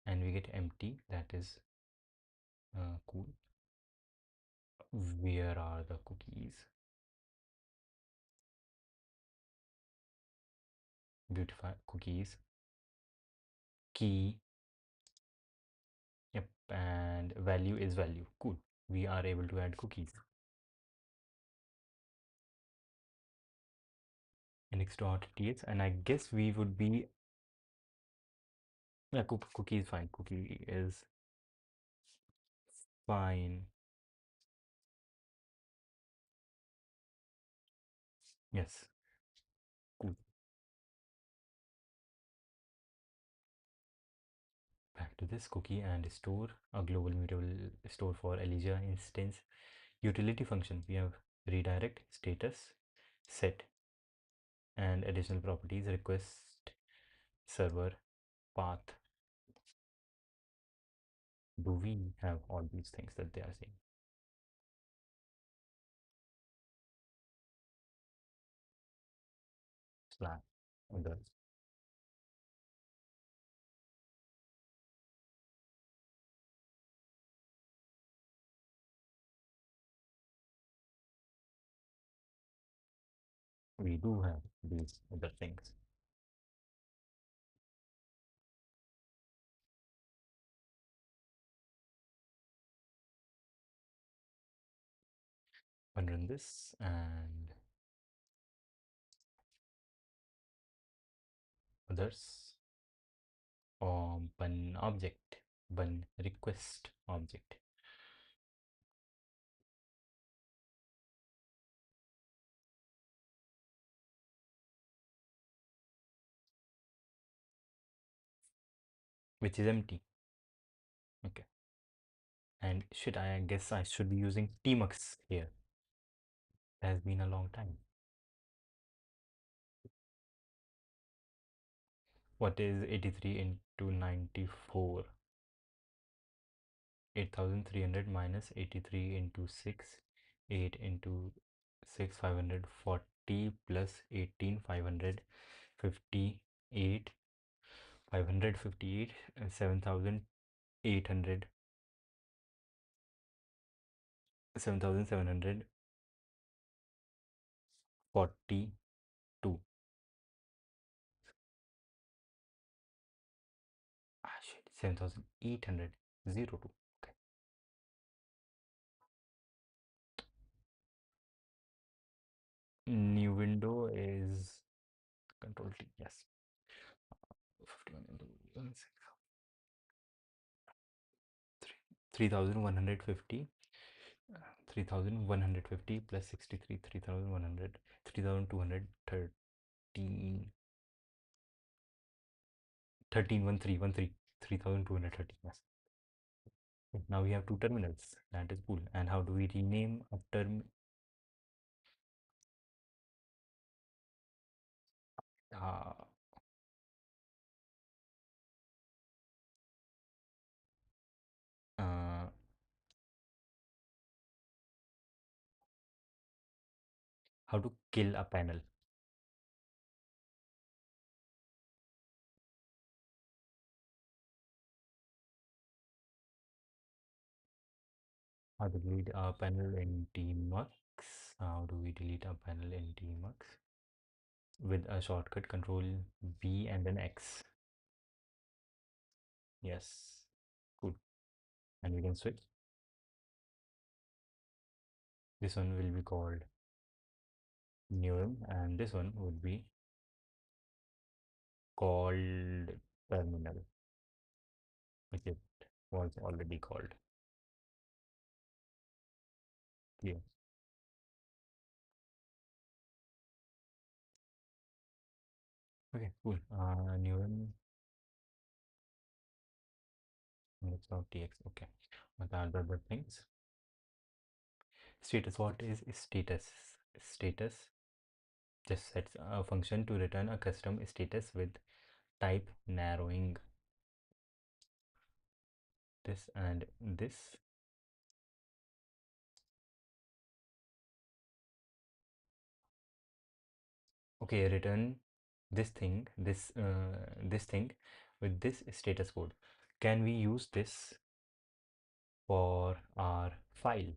and we get empty. That is cool. Where are the cookies? Beautify cookies. Key. Yep, and value is value. Cool. We are able to add cookies. Index.ts, and I guess we would be, yeah, cookie is fine. Cookie is fine. Yes, cool. Back to this cookie and store a global mutable store for Elysia instance utility function. We have redirect, status, set, and additional properties request server path. Do we have all these things that they are saying? Slash others. We do have these other things. I'll run this and others. Bun object, bun request object. Which is empty. Okay. And should I guess I should be using tmux here. It has been a long time. What is 83 into 94? 8300 minus 83 into 6, 8 into 6, 540 plus 18, 558, 558, 7800, 7742. Ah, shit, 7800, 02. Okay. New window is control T, yes. 51 into 3150, 3150 plus 63, 3100, 3213, 3213, yes. Now we have two terminals. That is cool. And how do we rename a term? Uh, How to kill a panel. How to delete a panel in tmux. How do we delete a panel in tmux? With a shortcut, control B and then X. Yes, cool. And we can switch. This one will be called neuron, and this one would be called terminal, which it was already called. Yeah. Okay, cool. Neuron, it's not tx. Okay. What are the other things? Status. What is status? Status just sets a function to return a custom status with type narrowing. This and this. Okay, return this thing with this status code. Can we use this for our file?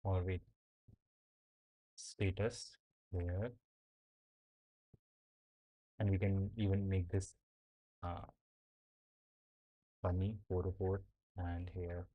Or wait, status here, and we can even make this uh, funny 404, and here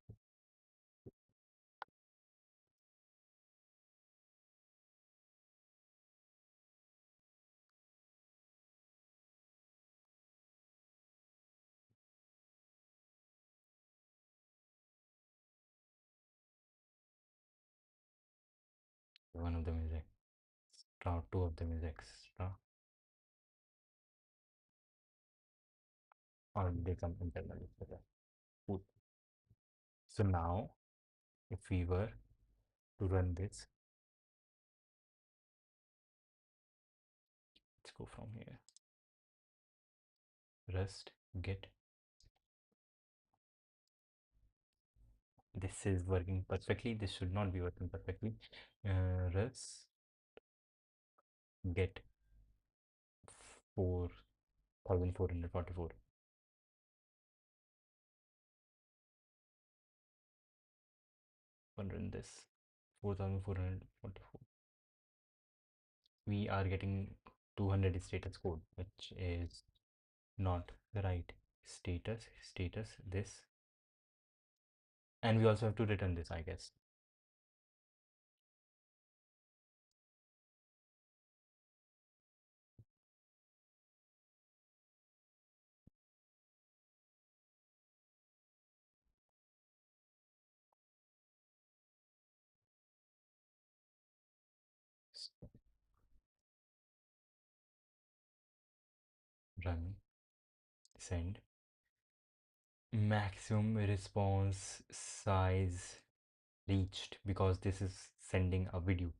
one of them is extra, two of them is extra, or they come internally. Okay, cool. So now if we were to run this, let's go from here, rust get. This is working perfectly. This should not be working perfectly. Rust get 4444. Run this 4444. We are getting 200 status code, which is not the right status this, and we also have to return this, I guess. Run, send. Maximum response size reached, because this is sending a video.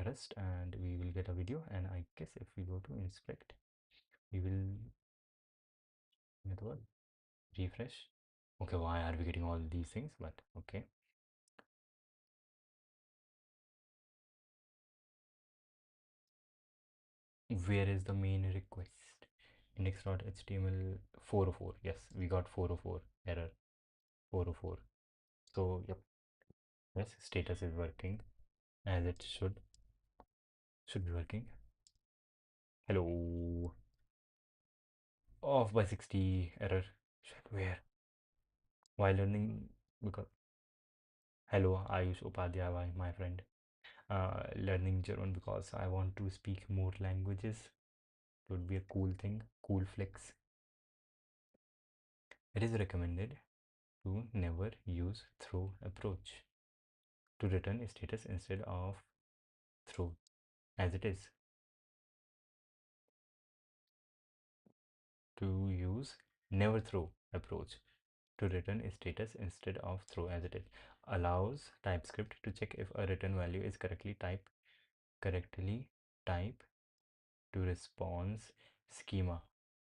Rest, and we will get a video, and I guess if we go to inspect, we will get what, refresh. Okay, why are we getting all these things? But okay, where is the main request? Index.html 404. Yes, we got 404 error, 404. So yep, yes, status is working as it be working. Hello, off by 60 error. Shit, where? While learning, because hello, Ayush Upadhyay, my friend. Learning German because I want to speak more languages. It would be a cool thing, cool flex. It is recommended to never use throw approach to return a status instead of throw as it is. To use never throw approach to return a status instead of throw as it is. Allows TypeScript to check if a return value is correctly typed to response schema.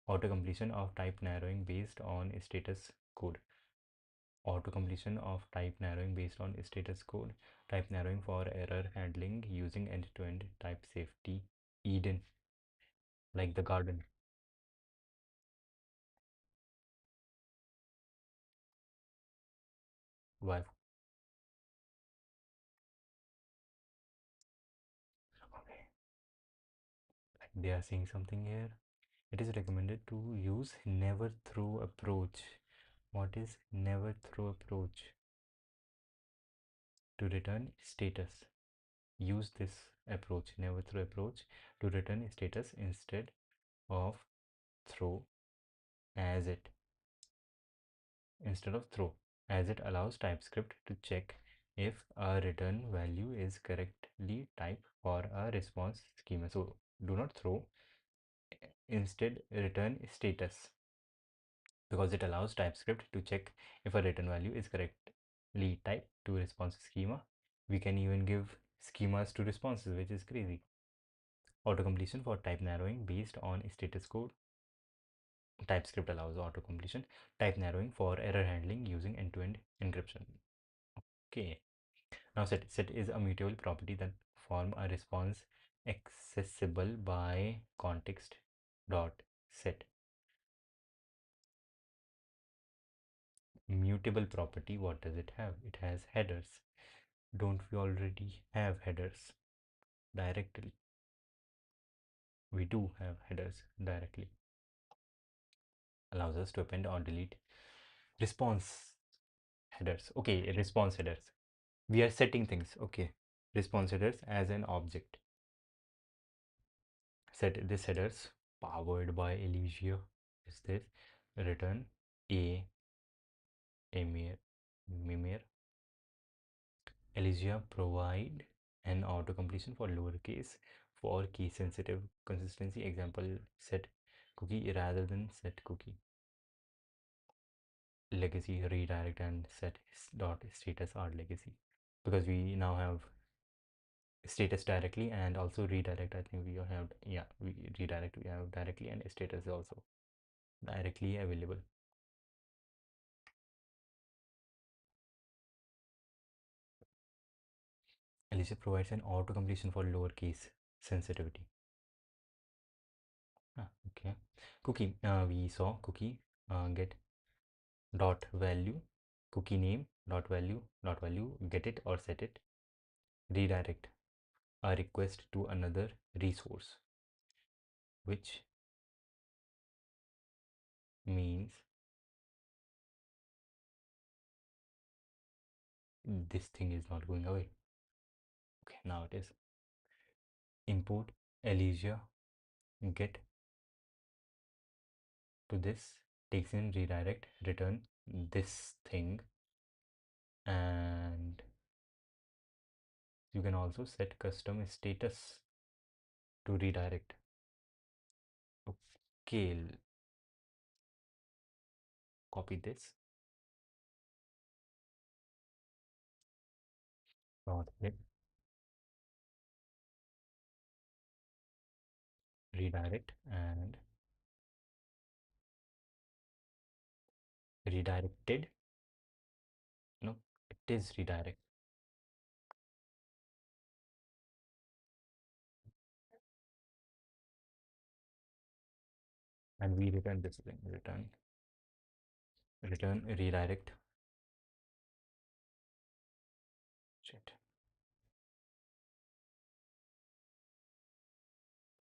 Auto completion of type narrowing based on status code. Auto completion of type narrowing based on status code. Type narrowing for error handling using end-to-end type safety. Eden, like the garden. Why? Okay, like they are saying something here. It is recommended to use never throw approach. What is never throw approach? To return status. Use this approach, never throw approach, to return status of throw as it instead of throw, as it allows TypeScript to check if a return value is correctly typed for a response schema. So do not throw, instead return status, because it allows TypeScript to check if a return value is correctly typed to response schema. We can even give schemas to responses, which is crazy. Auto completion for type narrowing based on status code. TypeScript allows auto completion. Type narrowing for error handling using end-to-end encryption. Okay. Now set is a mutable property that form a response accessible by context dot set. Mutable property, what does it have? It has headers. Don't we already have headers directly? We do have headers directly. Allows us to append or delete response headers. Okay, response headers. We are setting things. Okay, response headers as an object. Set this headers powered by Elysia is this return a emir mimir. Elysia provide an auto completion for lowercase for case sensitive consistency. Example, set cookie rather than set cookie. Legacy redirect and set dot status are legacy, because we now have status directly and also redirect. I think we have, yeah, we redirect we have directly, and status is also directly available. Elysia provides an auto completion for lowercase sensitivity. Okay. Cookie, we saw cookie get dot value, cookie name dot value, get it or set it. Redirect a request to another resource, which means this thing is not going away. Okay, now it is. Import Elysia get to this, takes in redirect, return this thing, and you can also set custom status to redirect. Okay, copy this, click redirect, and redirected. No, it is redirect. And we return this thing, return redirect. Shit.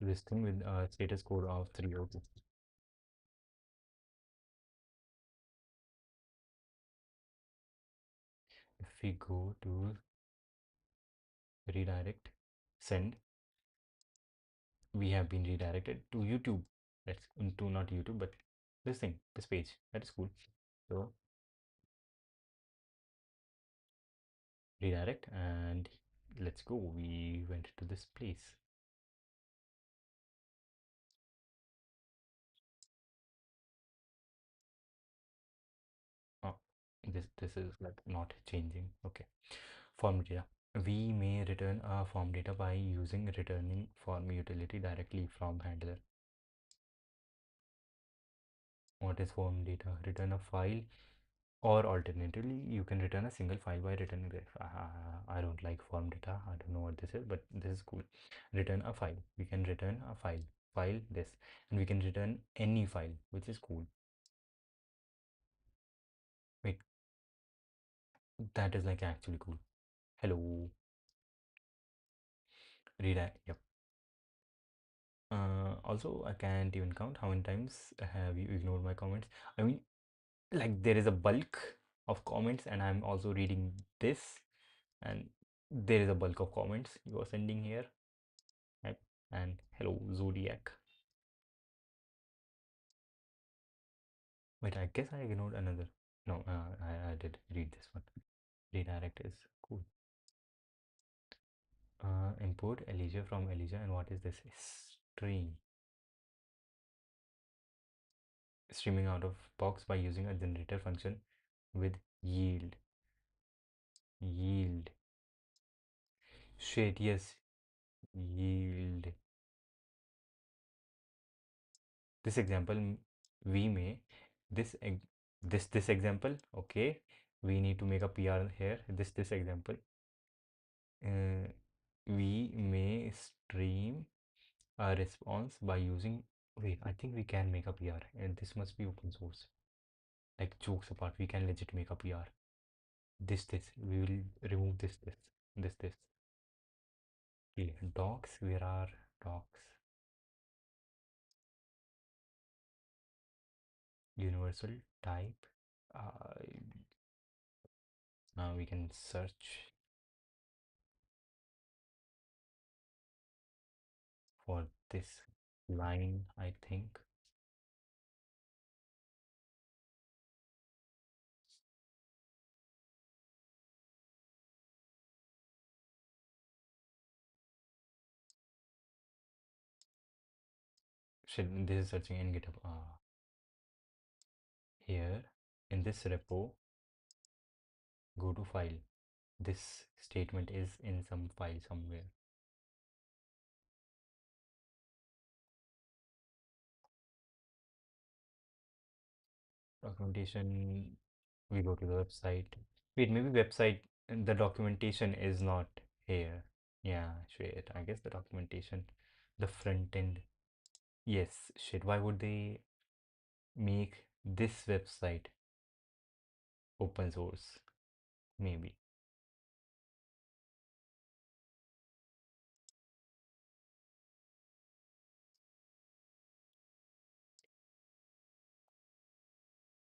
This thing with a status code of 302. If we go to redirect, send, we have been redirected to YouTube. That's into not YouTube, but this thing, this page. That is cool. So redirect, and let's go. We went to this place. This is like not changing. Okay. Form data. We may return a form data by using returning form utility directly from handler. What is form data? Return a file, or alternatively you can return a single file by returning this. I don't like form data, I don't know what this is, but this is cool. Return a file, we can return a file this, and we can return any file, which is cool. Wait, that is like actually cool. Hello. Redirect. Yep. Also, I can't even count how many times have you ignored my comments. I mean, like there is a bulk of comments and I'm also reading this, and there is a bulk of comments you are sending here. Right? And hello Zodiac. Wait, I guess I ignored another. No, I did read this one. Redirect is cool. Import Elysia from Elysia, and what is this? Stream. Streaming out of box by using a generator function with yield. Yield. Shit, yes. Yield. This example, we may this this example. Okay, we need to make a PR here. This example. Uh, we may stream a response by using. Wait, I think we can make a PR, and this must be open source. Like jokes apart, we can legit make a PR. This we will remove this. Okay, docs. Where are docs? Universal type. Uh, Now we can search for this line, I think. Shit, this is searching in GitHub. Here in this repo, go to file. This statement is in some file somewhere. Documentation, we go to the website. Wait, maybe website, the documentation is not here. Yeah, shit. I guess the documentation, the front end. Yes, shit. Why would they make this website open source? Maybe.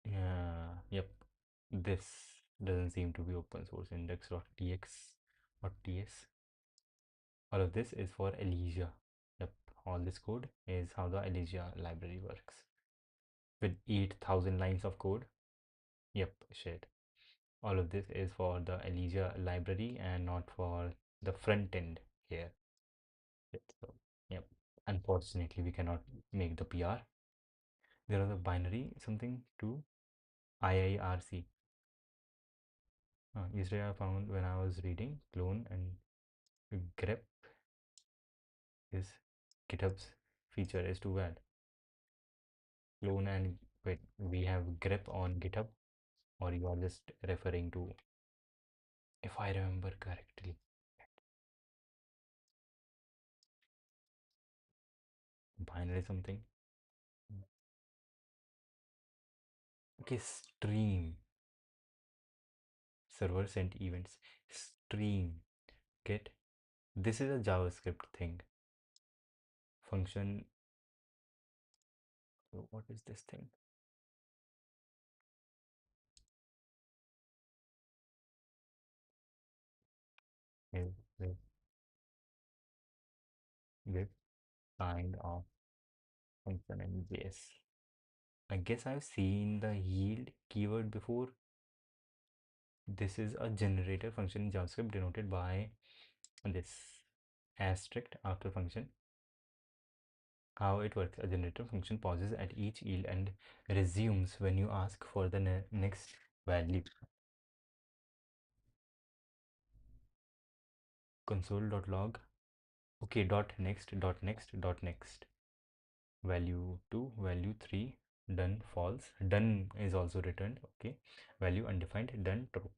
Yeah, yep. This doesn't seem to be open source. Index.tx or ts. All of this is for Elysia. Yep. All this code is how the Elysia library works. With 8,000 lines of code. Yep, shit. All of this is for the Elysia library and not for the front end here. Yep. So, yep. Unfortunately, we cannot make the PR. There is a binary something to IIRC. Yesterday I found when I was reading clone and grep is GitHub's feature is too bad. Clone and wait, we have grep on GitHub, or you are just referring to, if I remember correctly, binary something. Okay, stream server sent events. Stream get this is a JavaScript thing. Function. What is this thing? Is this kind of function in JS? I guess I've seen the yield keyword before. This is a generator function in JavaScript denoted by this asterisk after function. How it works: a generator function pauses at each yield and resumes when you ask for the next value console.log. Okay, dot next value 2 value 3 done false, done is also returned. Okay, value undefined, done true.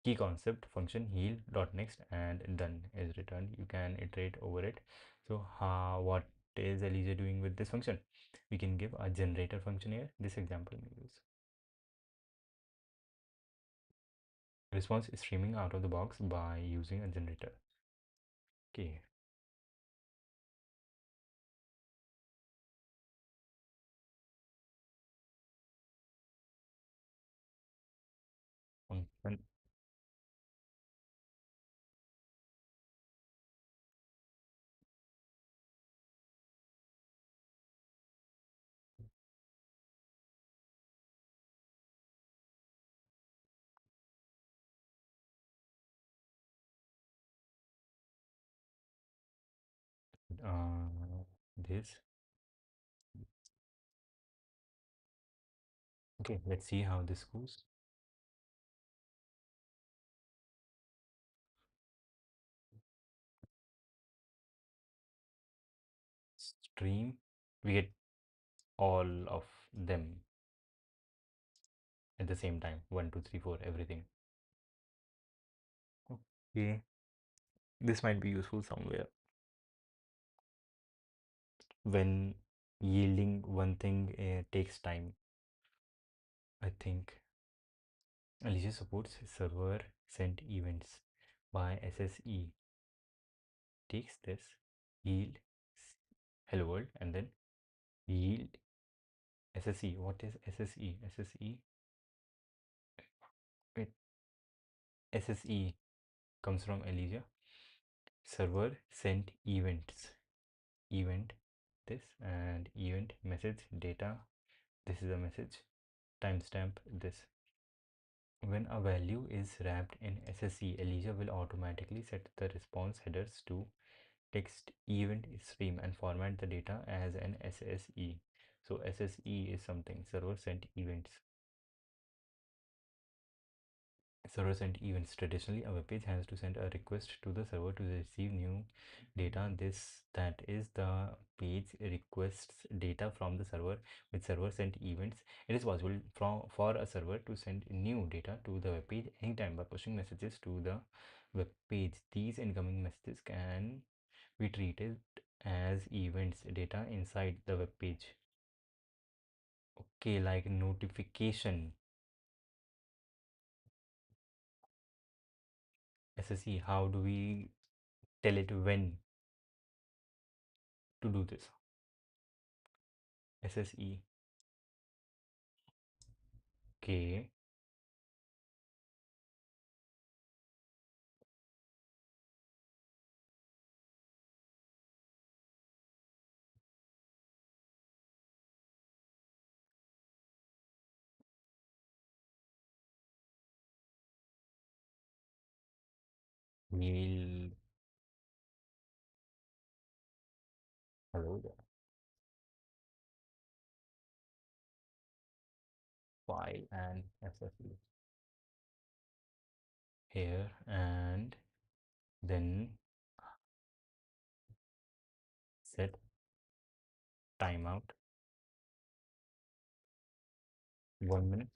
Key concept function heal dot next and done is returned. You can iterate over it. So what is Elysia doing with this function? We can give a generator function here. This example we use response streaming out of the box by using a generator. Okay, function this. Okay, let's see how this goes. Stream, we get all of them at the same time. One, two, three, four, everything. Okay, this might be useful somewhere when yielding one thing takes time. I think Alicia supports server sent events by SSE. Takes this yield hello world and then yield SSE. What is SSE? SSE. Wait, SSE comes from Elysia. Server sent events. Event this and event message data. This is a message. Timestamp this. When a value is wrapped in SSE, Elysia will automatically set the response headers to text event stream and format the data as an SSE. So SSE is something server sent events. Server sent events. Traditionally, a web page has to send a request to the server to receive new data. That is the page requests data from the server with server sent events. It is possible for a server to send new data to the web page anytime by pushing messages to the web page. These incoming messages can be treated as events data inside the web page. Okay, like notification. SSE, how do we tell it when to do this? SSE. Okay, we'll hello there. File and SSE here and then set timeout 1 minute.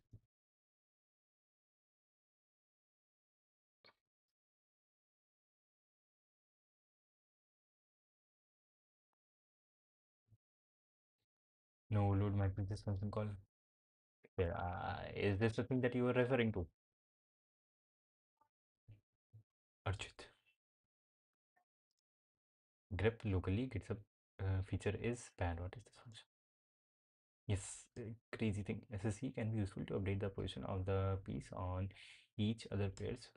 No load might be this function call. Yeah, is this the thing that you were referring to, Archit? Grep locally gets a feature is bad. What is this function? Yes, crazy thing. SSE can be useful to update the position of the piece on each other pairs.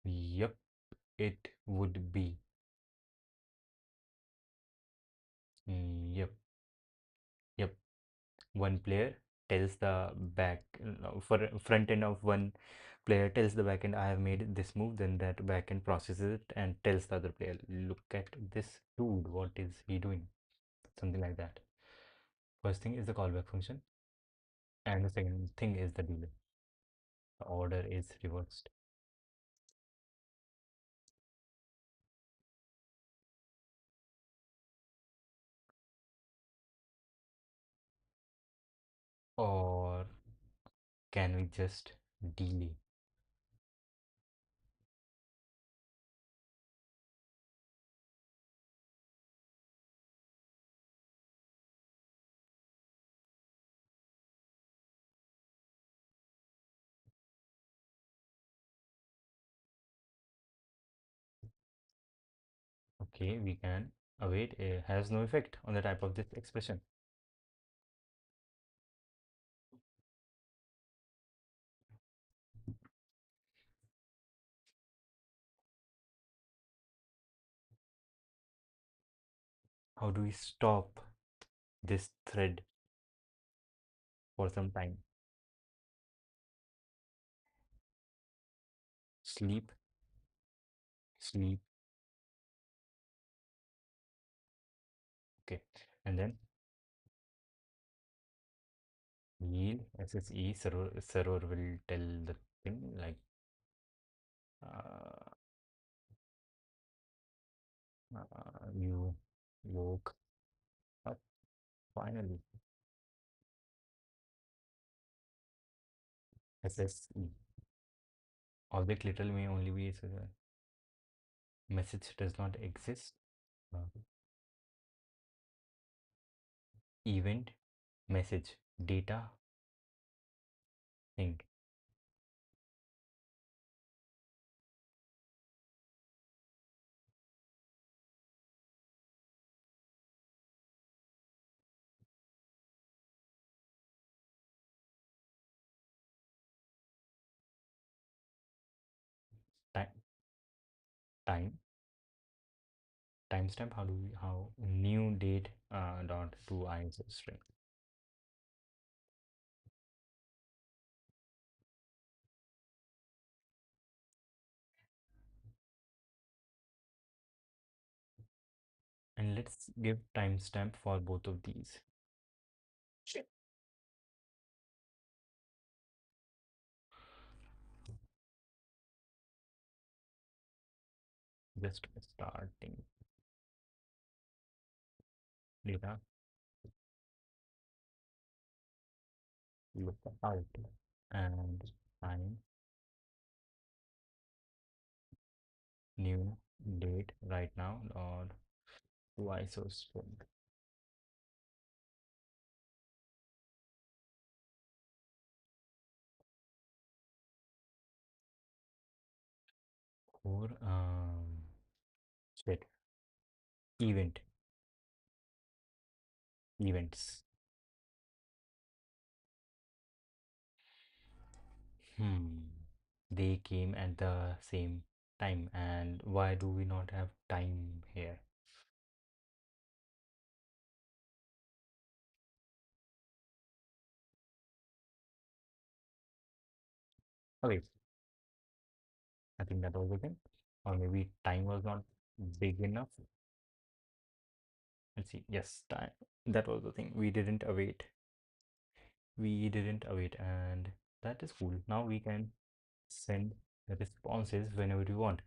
Yep, it would be. Yep, yep. One player tells the back no, for front end of one player tells the backend I have made this move, then that backend processes it and tells the other player, look at this dude, what is he doing? Something like that. First thing is the callback function, and the second thing is the delay. The order is reversed. Or can we just delay? Okay, we can await. It has no effect on the type of this expression. How do we stop this thread for some time? Sleep, sleep. Okay, and then yield SSE server will tell the thing like uh, you woke up finally. SSE object literal may only be message does not exist. Uh, event message data thing. Time, time timestamp. How do we how new date dot to ISO string. And let's give timestamp for both of these. Shit. Just starting data look out and time new date right now or to ISO string. Or shit event events. They came at the same time, and why do we not have time here? Okay, I think that was the thing. Or maybe time was not big enough. Let's see. Yes, time. That was the thing. We didn't await. We didn't await, and that is cool. Now we can send responses whenever we want.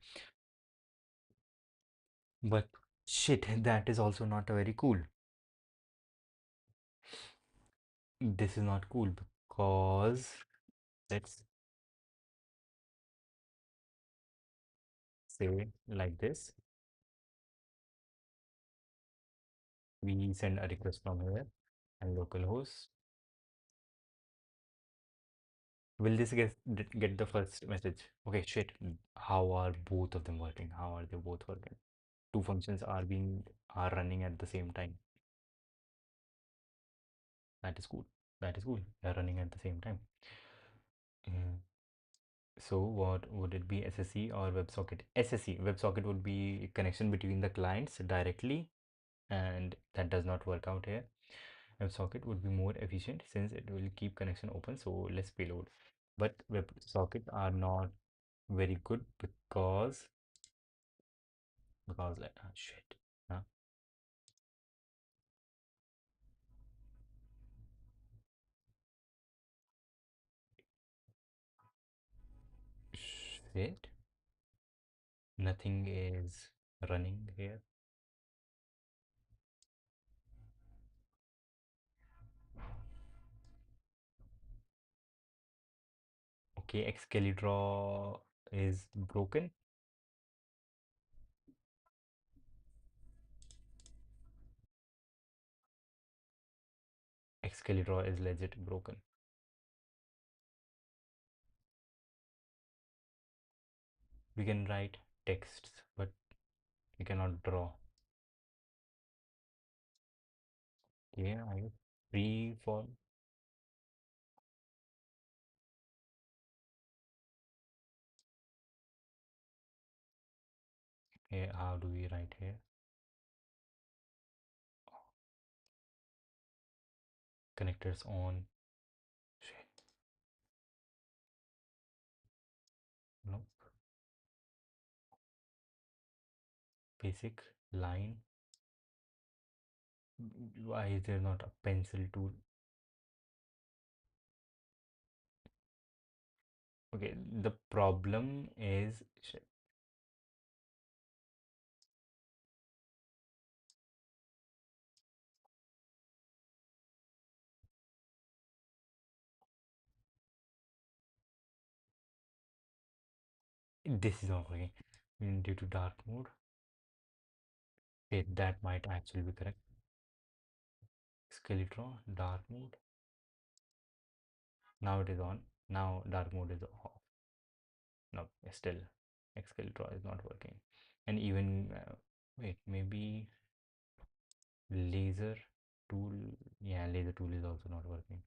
But shit, that is also not very cool. This is not cool because let's say like this. We send a request from here and localhost. Will this get the first message? Okay, shit. How are both of them working? How are they both working? Two functions are running at the same time. That is cool. That is cool. They're running at the same time. Mm. So what would it be, SSE or WebSocket? SSE, WebSocket would be connection between the clients directly, and that does not work out here. WebSocket would be more efficient since it will keep connection open, so less payload. But WebSockets are not very good because like shit. Huh? Wait, nothing is running here. Okay, Excalibur is broken. Excalibur is legit broken. We can write texts, but we cannot draw. Yeah, I guess free fall. Here, how do we write here? Connectors on. Shit. No. Basic line. Why is there not a pencil tool? Okay, the problem is shit. This is not working. Due to dark mode. Okay, that might actually be correct. Skeleton, dark mode. Now it is on. Now dark mode is off. No, still Excalibur is not working. And even wait, maybe laser tool. Yeah, laser tool is also not working.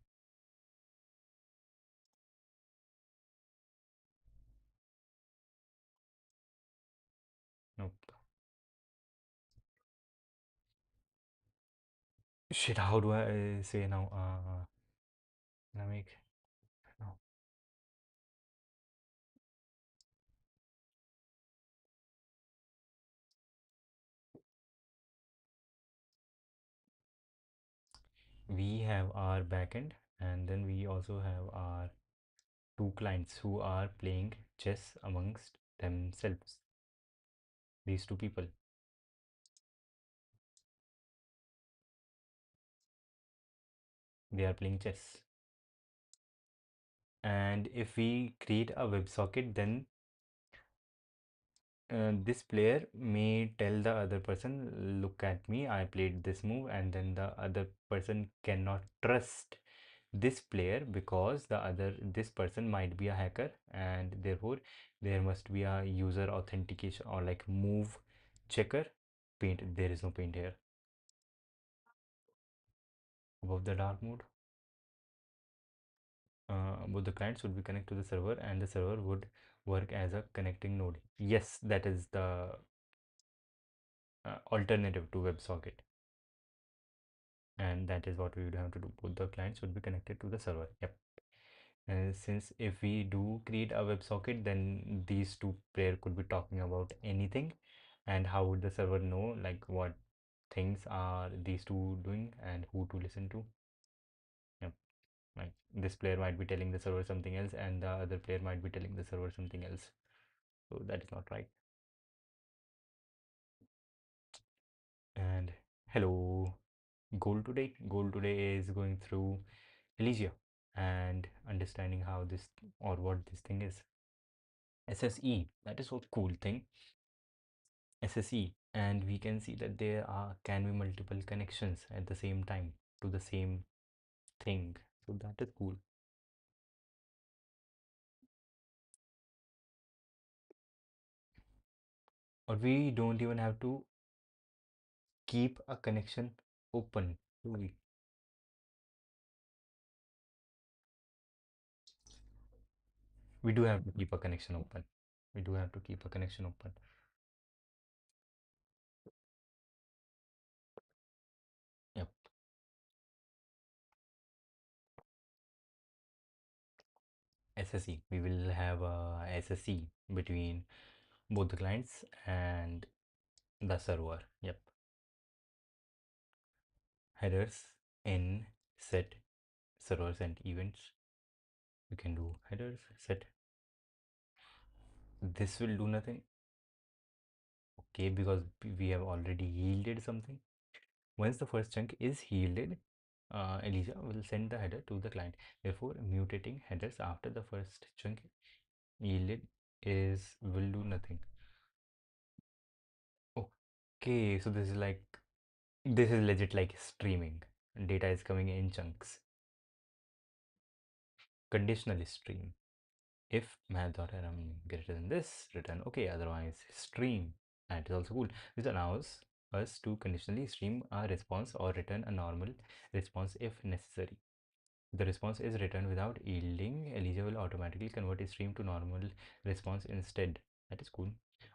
Nope. Shit, how do I say now? Dynamic. No. We have our backend, and then we also have our two clients who are playing chess amongst themselves. These two people, they are playing chess. And if we create a WebSocket, then this player may tell the other person, look at me, I played this move, and then the other person cannot trust this player because this person might be a hacker, and therefore there must be a user authentication or like move checker. Paint, there is no paint here. Above the dark mode, both the clients would be connected to the server and the server would work as a connecting node. Yes, that is the alternative to WebSocket, and that is what we would have to do. Both the clients would be connected to the server. Yep. Since if we do create a WebSocket, then these two player could be talking about anything, and how would the server know like what things are these two doing and who to listen to? Yep. Like this player might be telling the server something else, and the other player might be telling the server something else. So that is not right. And hello, Goal today is going through Elysia and understanding how this or what this thing is. SSE, that is a cool thing. SSE, and we can see that there are can be multiple connections at the same time to the same thing. So that is cool. Or we don't even have to keep a connection open, do we? We do have to keep a connection open. We do have to keep a connection open. Yep. SSE. We will have a SSE between both the clients and the server. Yep. Headers in set servers and events. We can do headers set This will do nothing. Okay, because we have already yielded something. Once the first chunk is yielded, Elysia will send the header to the client. Therefore, mutating headers after the first chunk yielded is will do nothing. Okay, so this is legit like streaming. Data is coming in chunks. Conditional stream. If math.rm greater than this, return okay, otherwise stream. That is also cool. This allows us to conditionally stream a response or return a normal response if necessary. The response is returned without yielding. Elysia will automatically convert a stream to normal response instead. That is cool.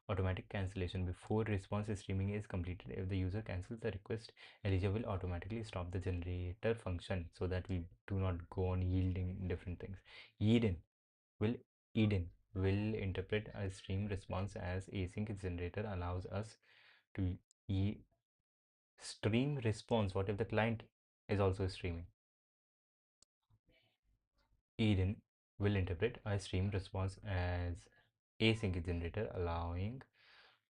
Automatic cancellation. Before response streaming is completed, if the user cancels the request, Elysia will automatically stop the generator function so that we do not go on yielding different things. Eden will Eden will interpret a stream response as async generator allows us to stream response. What if the client is also streaming? Eden will interpret a stream response as async generator, allowing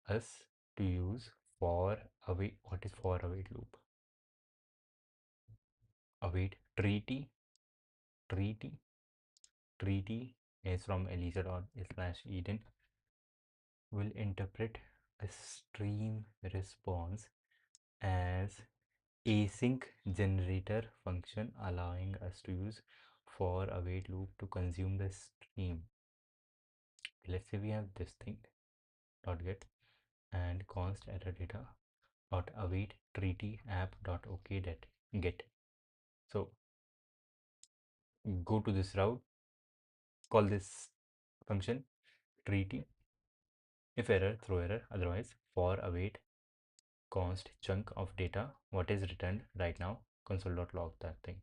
us to use for await. What is for await loop? Await treaty. Treaty. Treaty is from Elysia./Eden will interpret a stream response as async generator function, allowing us to use for await loop to consume the stream. Let's say we have this thing dot get and const error data dot await treaty app dot okay that get. So go to this route, call this function treaty. If error, throw error, otherwise for await const chunk of data what is returned right now console.log that thing.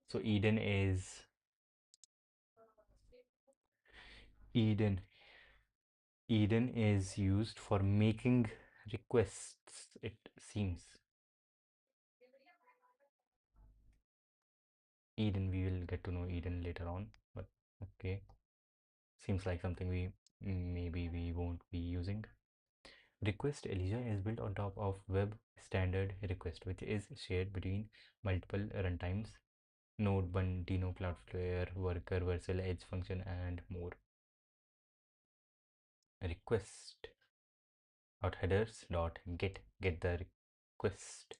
So Eden Eden is used for making requests, it seems. Eden, we will get to know Eden later on, but okay, seems like something maybe we won't be using. Request Elysia is built on top of web standard request, which is shared between multiple runtimes, Node, Dino, Cloudflare, Worker, Vercel, Edge function, and more. Request dot headers dot get the request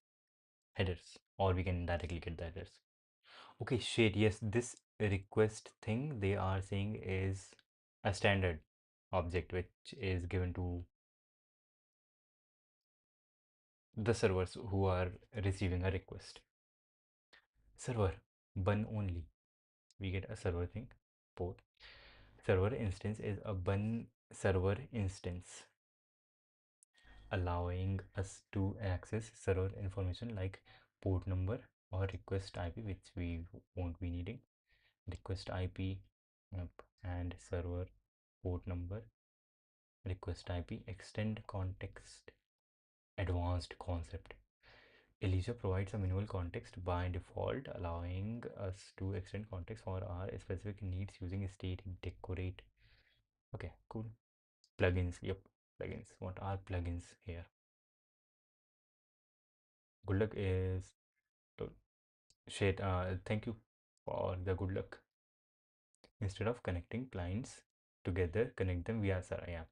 headers, or we can directly get the headers. Okay, shit, yes, this request thing they are saying is a standard object which is given to the servers who are receiving a request. Server bun only, we get a server thing. Port server instance is a bun server instance, allowing us to access server information like port number or request IP, which we won't be needing. Request IP, yep, and server port number, request IP, extend context, advanced concept. Elysia provides a minimal context by default, allowing us to extend context for our specific needs using state decorate. Okay, cool. Plugins, yep, plugins. What are plugins here? Good luck is shit. Thank you for the good luck. Instead of connecting clients together, connect them via Saraya,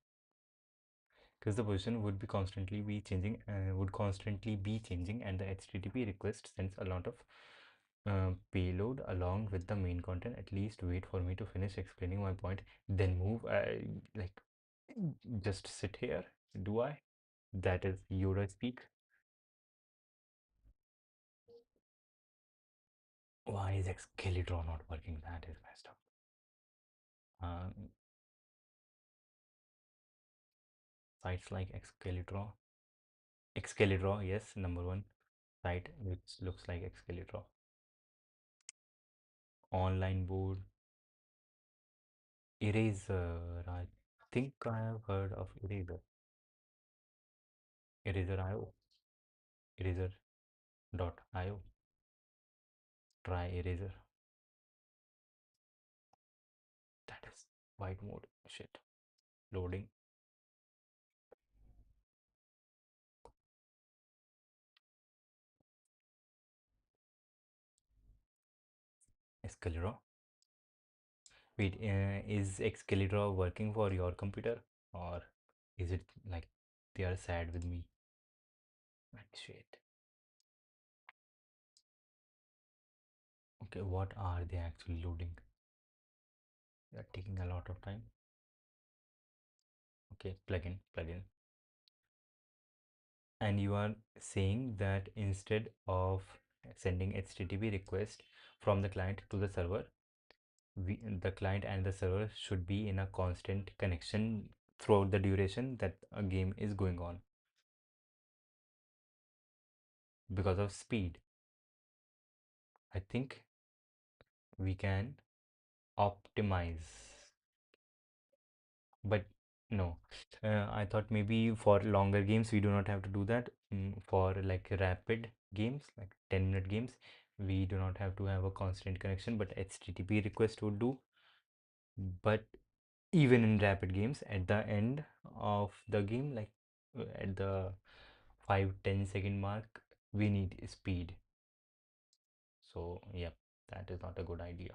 because the position would constantly be changing, and the HTTP request sends a lot of payload along with the main content. At least wait for me to finish explaining my point, then move. Like, just sit here. Do I? That is Yoda speak. Why is Excalibur not working? That is messed up. Um, Sites like Excalibur, yes, number one site which looks like Excalibur. Online board, Eraser. I think I have heard of Eraser. Eraser.io. Eraser.io. Try Eraser. White mode. Shit. Loading. Excalibur. Wait, is Excalibur working for your computer, or is it like they are sad with me? Like shit. Okay, what are they actually loading? They are taking a lot of time. Okay, plugin. And you are saying that instead of sending HTTP request from the client to the server, the client and the server should be in a constant connection throughout the duration that a game is going on because of speed. I think we can optimize, but no. I thought maybe for longer games we do not have to do that. For like rapid games, like 10-minute games, we do not have to have a constant connection, but HTTP request would do. But even in rapid games, at the end of the game, like at the 5-10 second mark, we need speed. So yep, that is not a good idea.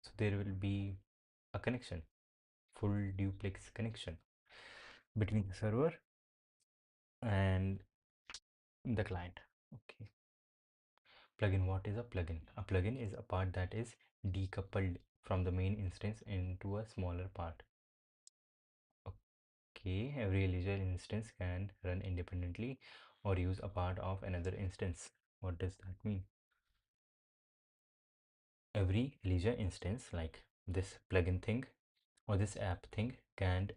So there will be a connection, full duplex connection between the server and the client. Okay. Plugin. What is a plugin? A plugin is a part that is decoupled from the main instance into a smaller part. Okay, every Elysia instance can run independently or use a part of another instance. What does that mean? Every Elysia instance, like this plugin thing or this app thing, can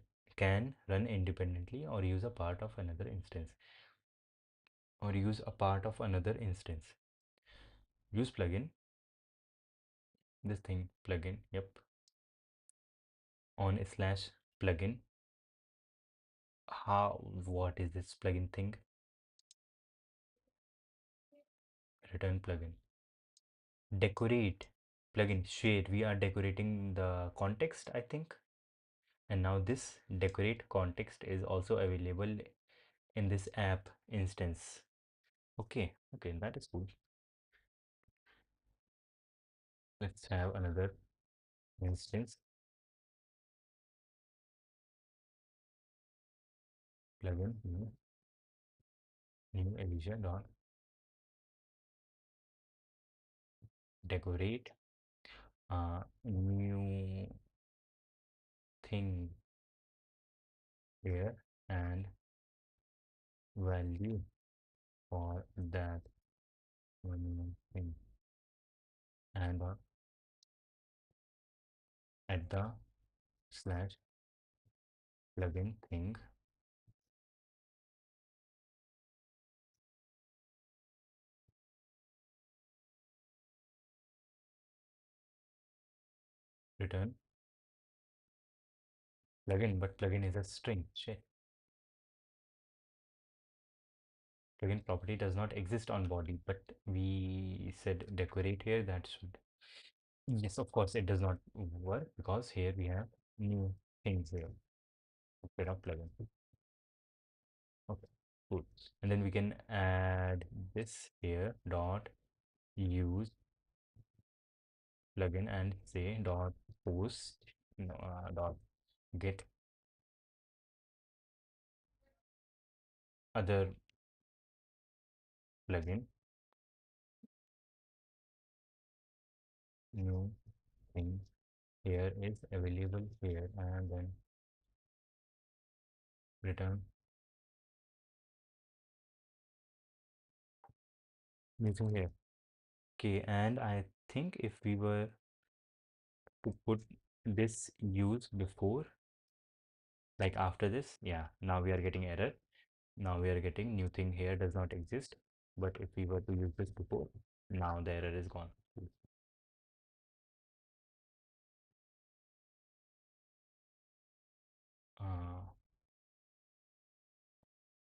run independently or use a part of another instance. Or use a part of another instance. Use plugin. This thing plugin. Yep. On slash plugin. How? What is this plugin thing? Return plugin. Decorate plugin. Shade. We are decorating the context, I think. And now this decorate context is also available in this app instance. Okay, okay, that is cool. Let's have another instance. Plugin new Elysia dot decorate new thing here and value for that one thing and at the slash plugin thing return plugin, but plugin is a string. Shit. Plugin property does not exist on body, but we said decorate here. That should, yes, of course, it does not work because here we have new things here instead of plugin. Okay, cool. And then we can add this here dot use plugin and say dot post no, dot get other plugin new thing here is available here and then return using here. Okay, and I think if we were to put this use before, like after this, yeah, now we are getting error. Now we are getting new thing here does not exist. But if we were to use this before, now the error is gone. Uh,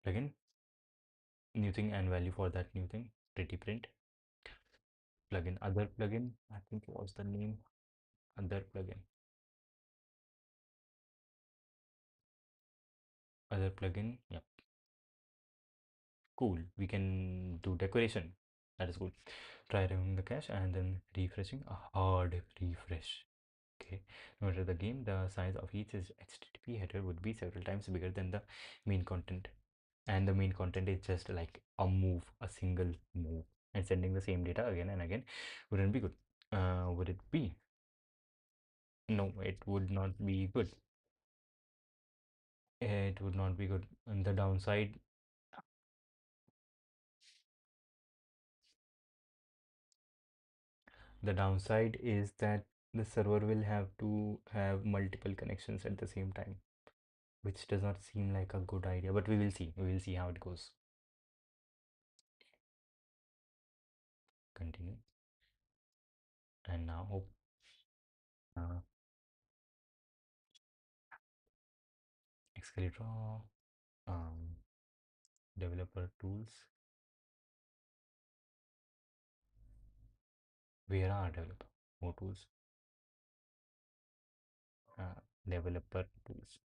Plugin, new thing and value for that new thing, pretty print. Plugin, other plugin, I think was the name, other plugin. Other plugin, yep, cool. We can do decoration. That is cool. Try removing the cache and then refreshing. A hard refresh. Okay. No matter the game, the size of each is HTTP header would be several times bigger than the main content. And the main content is just like a move, a single move. And sending the same data again and again wouldn't be good. Would it be? No, it would not be good. It would not be good. And the downside is that the server will have to have multiple connections at the same time, which does not seem like a good idea, but we will see. We will see how it goes. Continue. And now hope uh, Excalibur, um, developer tools. Where are developer? More tools. Uh, Developer tools.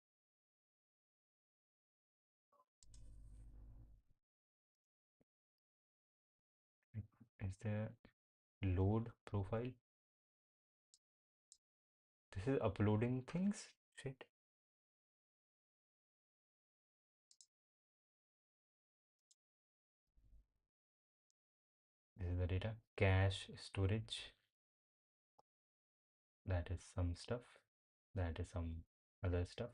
Is there load profile? This is uploading things? Shit. This is the data. Cache storage. That is some stuff. That is some other stuff.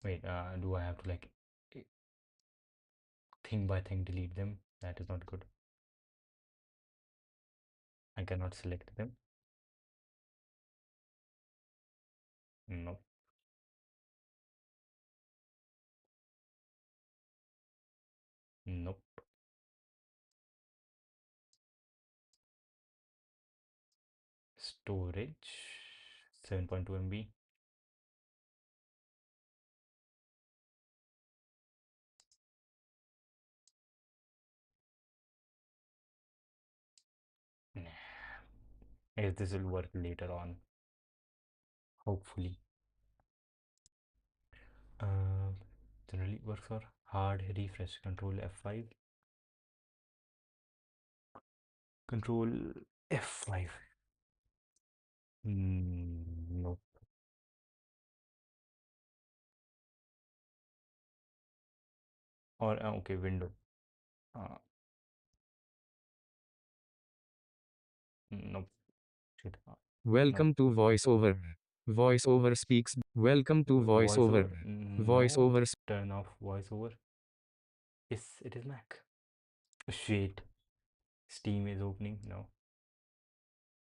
Wait, do I have to like thing by thing delete them? That is not good. I cannot select them. No, nope. Storage 7.2 MB. If this will work later on, hopefully. Uh, Generally works for hard refresh. Control F5. Control F5. No. Or okay, window. Uh, nope. Shit. Nope. Welcome to VoiceOver. VoiceOver speaks. Welcome to VoiceOver. Voiceover. No. VoiceOver. Turn off voiceover. Yes, it is Mac. Shit. Steam is opening. No.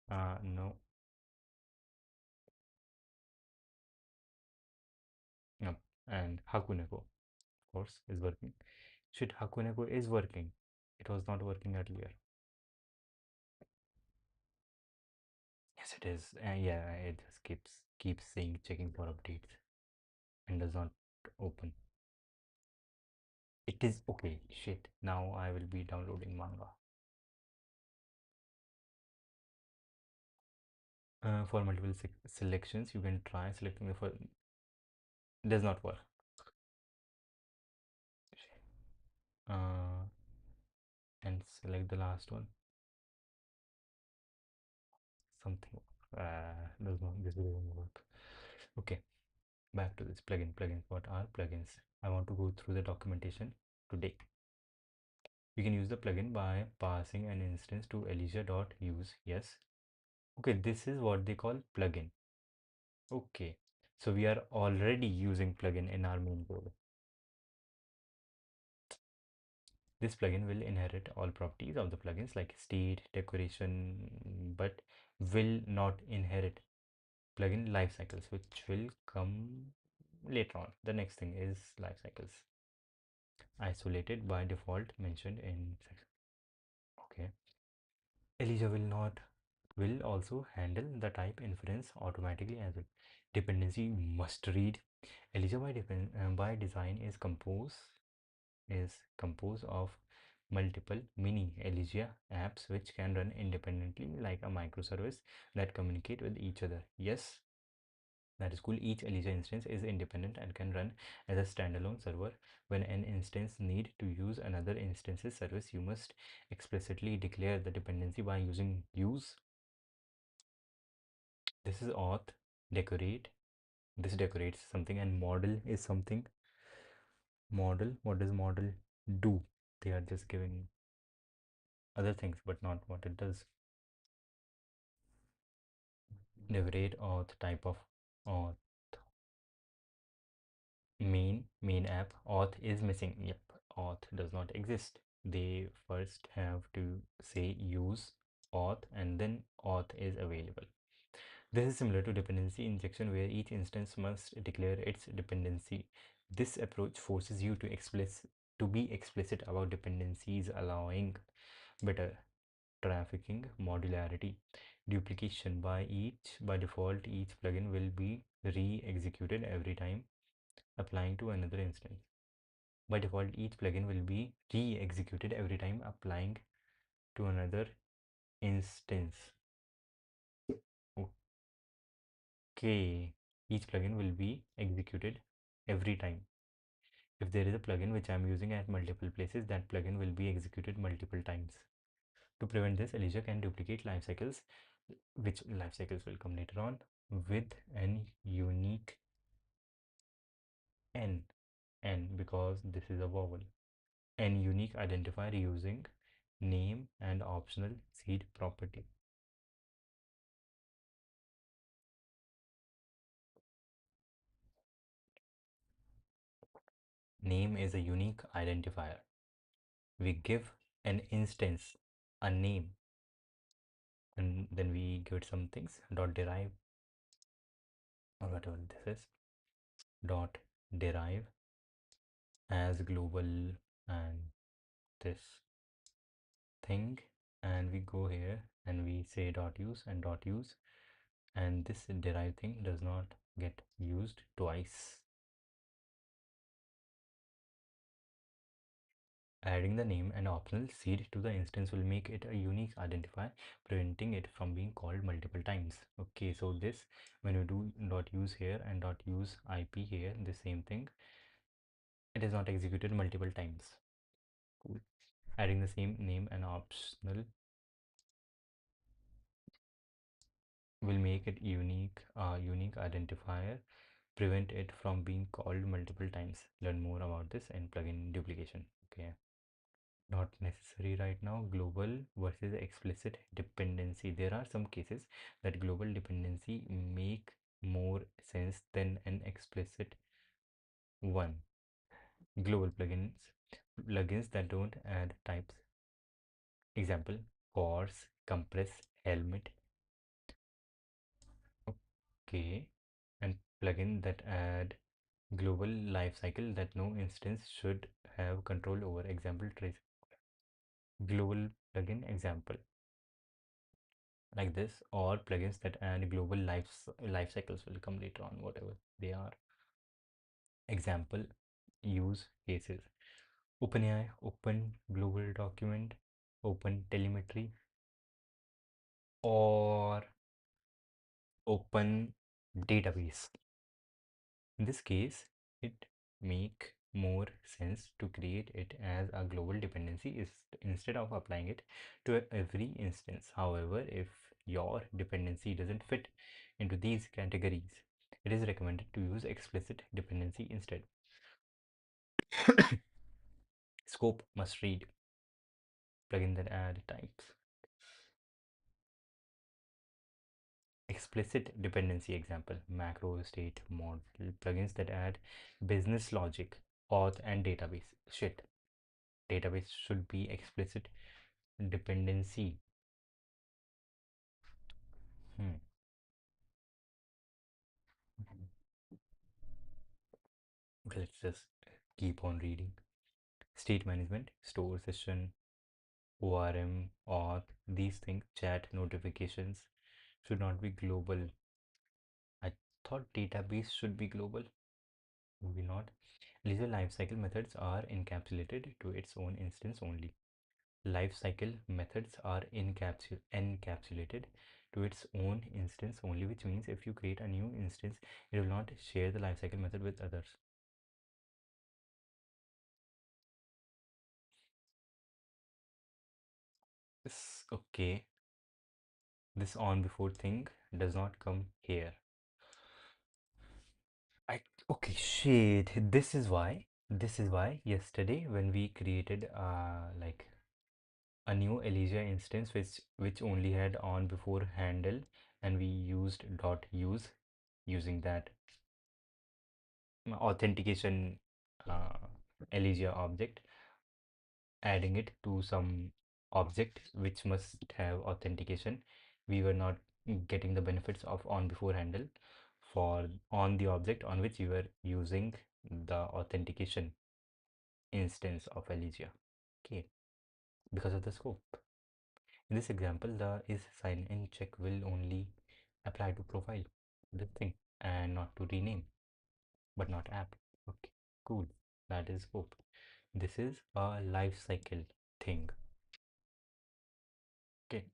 No. No. And Hakuneko, of course, is working. Shit, Hakuneko is working. It was not working earlier. Yes, it is. Yeah, it just keeps saying checking for updates and does not open. It is okay. Shit. Now I will be downloading manga. For multiple selections, you can try selecting the first. Does not work. Uh, and select the last one. Something does not. This will not work. Okay, back to this plugin. Plugins. What are plugins? I want to go through the documentation today. You can use the plugin by passing an instance to elysia.use. Yes. Okay, this is what they call plugin. Okay, so we are already using plugin in our main code. This plugin will inherit all properties of the plugins like state, decoration, but will not inherit plugin life cycles, which will come later on. The next thing is life cycles. Isolated by default mentioned in section. Okay. Elysia will also handle the type inference automatically as well. Dependency must read. Elysia by design is composed of multiple mini Elysia apps which can run independently like a microservice that communicate with each other. Yes, that is cool. Each Elysia instance is independent and can run as a standalone server. When an instance need to use another instance's service, you must explicitly declare the dependency by using use. This is auth, decorate. This decorates something, and model is something. Model, what does model do? They are just giving other things, but not what it does. Decorate auth, type of auth. Main app auth is missing. Yep, auth does not exist. They first have to say use auth and then auth is available. This is similar to dependency injection where each instance must declare its dependency. This approach forces you to be explicit about dependencies, allowing better trafficking, modularity, duplication. By default each plugin will be re-executed every time applying to another instance. By default, each plugin will be re-executed every time applying to another instance. Okay, each plugin will be executed every time. If there is a plugin which I am using at multiple places, that plugin will be executed multiple times. To prevent this, Elysia can duplicate life cycles, which life cycles will come later on, with an unique n, because this is a vowel, and unique identifier using name and optional seed property. Name is a unique identifier. We give an instance a name and then we give it some things dot derive or whatever this is, dot derive as global and this thing, and we go here and we say dot use and dot use, and this derive thing does not get used twice. Adding the name and optional seed to the instance will make it a unique identifier, preventing it from being called multiple times. Okay, so this, when you do dot use here and dot use IP here, the same thing, it is not executed multiple times. Cool. Adding the same name and optional will make it unique identifier, prevent it from being called multiple times. Learn more about this in plugin duplication. Okay, not necessary right now. Global versus explicit dependency. There are some cases that global dependency make more sense than an explicit one. Global plugins that don't add types. Example: coarse, compress, helmet. Okay, and plugin that add global lifecycle that no instance should have control over. Example: trace. Global plugin example like this, or plugins that add global life cycles will come later on, whatever they are. Example use cases: OpenAI, open global document, open telemetry, or open database. In this case, it make more sense to create it as a global dependency instead of applying it to every instance. However, if your dependency doesn't fit into these categories, it is recommended to use explicit dependency instead. Scope must read. Plugin that add types. Explicit dependency example: macro, state, model. Plugins that add business logic, auth, and database. Shit, database should be explicit dependency. Hmm. Okay, let's just keep on reading. State management, store session, ORM, auth, these things, chat notifications should not be global. I thought database should be global. Maybe not. Elysia lifecycle methods are encapsulated to its own instance only. life cycle methods are encapsulated to its own instance only, which means if you create a new instance, it will not share the lifecycle method with others. Okay, this on before thing does not come here. Okay, shit. This is why yesterday when we created like a new Elysia instance which only had on before handle, and we used dot use using that authentication uh, Elysia object, adding it to some object which must have authentication. We were not getting the benefits of on before handle for on the object on which we were using the authentication instance of Elysia. Okay, because of the scope. In this example, the is sign in check will only apply to profile, this thing, and not to rename, but not app. Okay, cool. That is scope. This is a life cycle thing. Okay,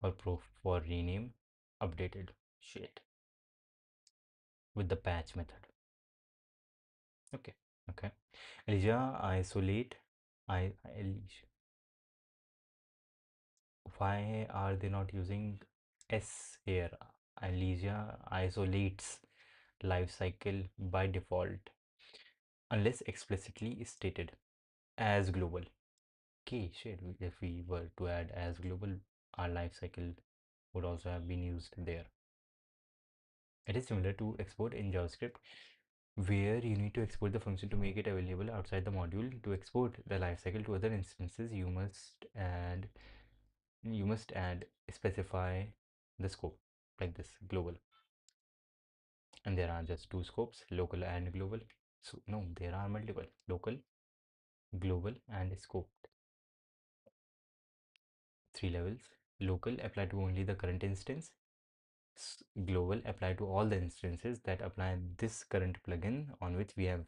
or proof for rename updated shit with the patch method. Okay, okay. Elysia isolate. Elysia. Why are they not using S here? Elysia isolates life cycle by default unless explicitly stated as global. Okay, shit. If we were to add as global, our life cycle would also have been used there. It is similar to export in JavaScript, where you need to export the function to make it available outside the module. To export the lifecycle to other instances, you must add specify the scope like this global, and there are just two scopes, local and global. So no, there are multiple, local, global, and scoped. Three levels. Local apply to only the current instance. Global apply to all the instances that apply this current plugin on which we have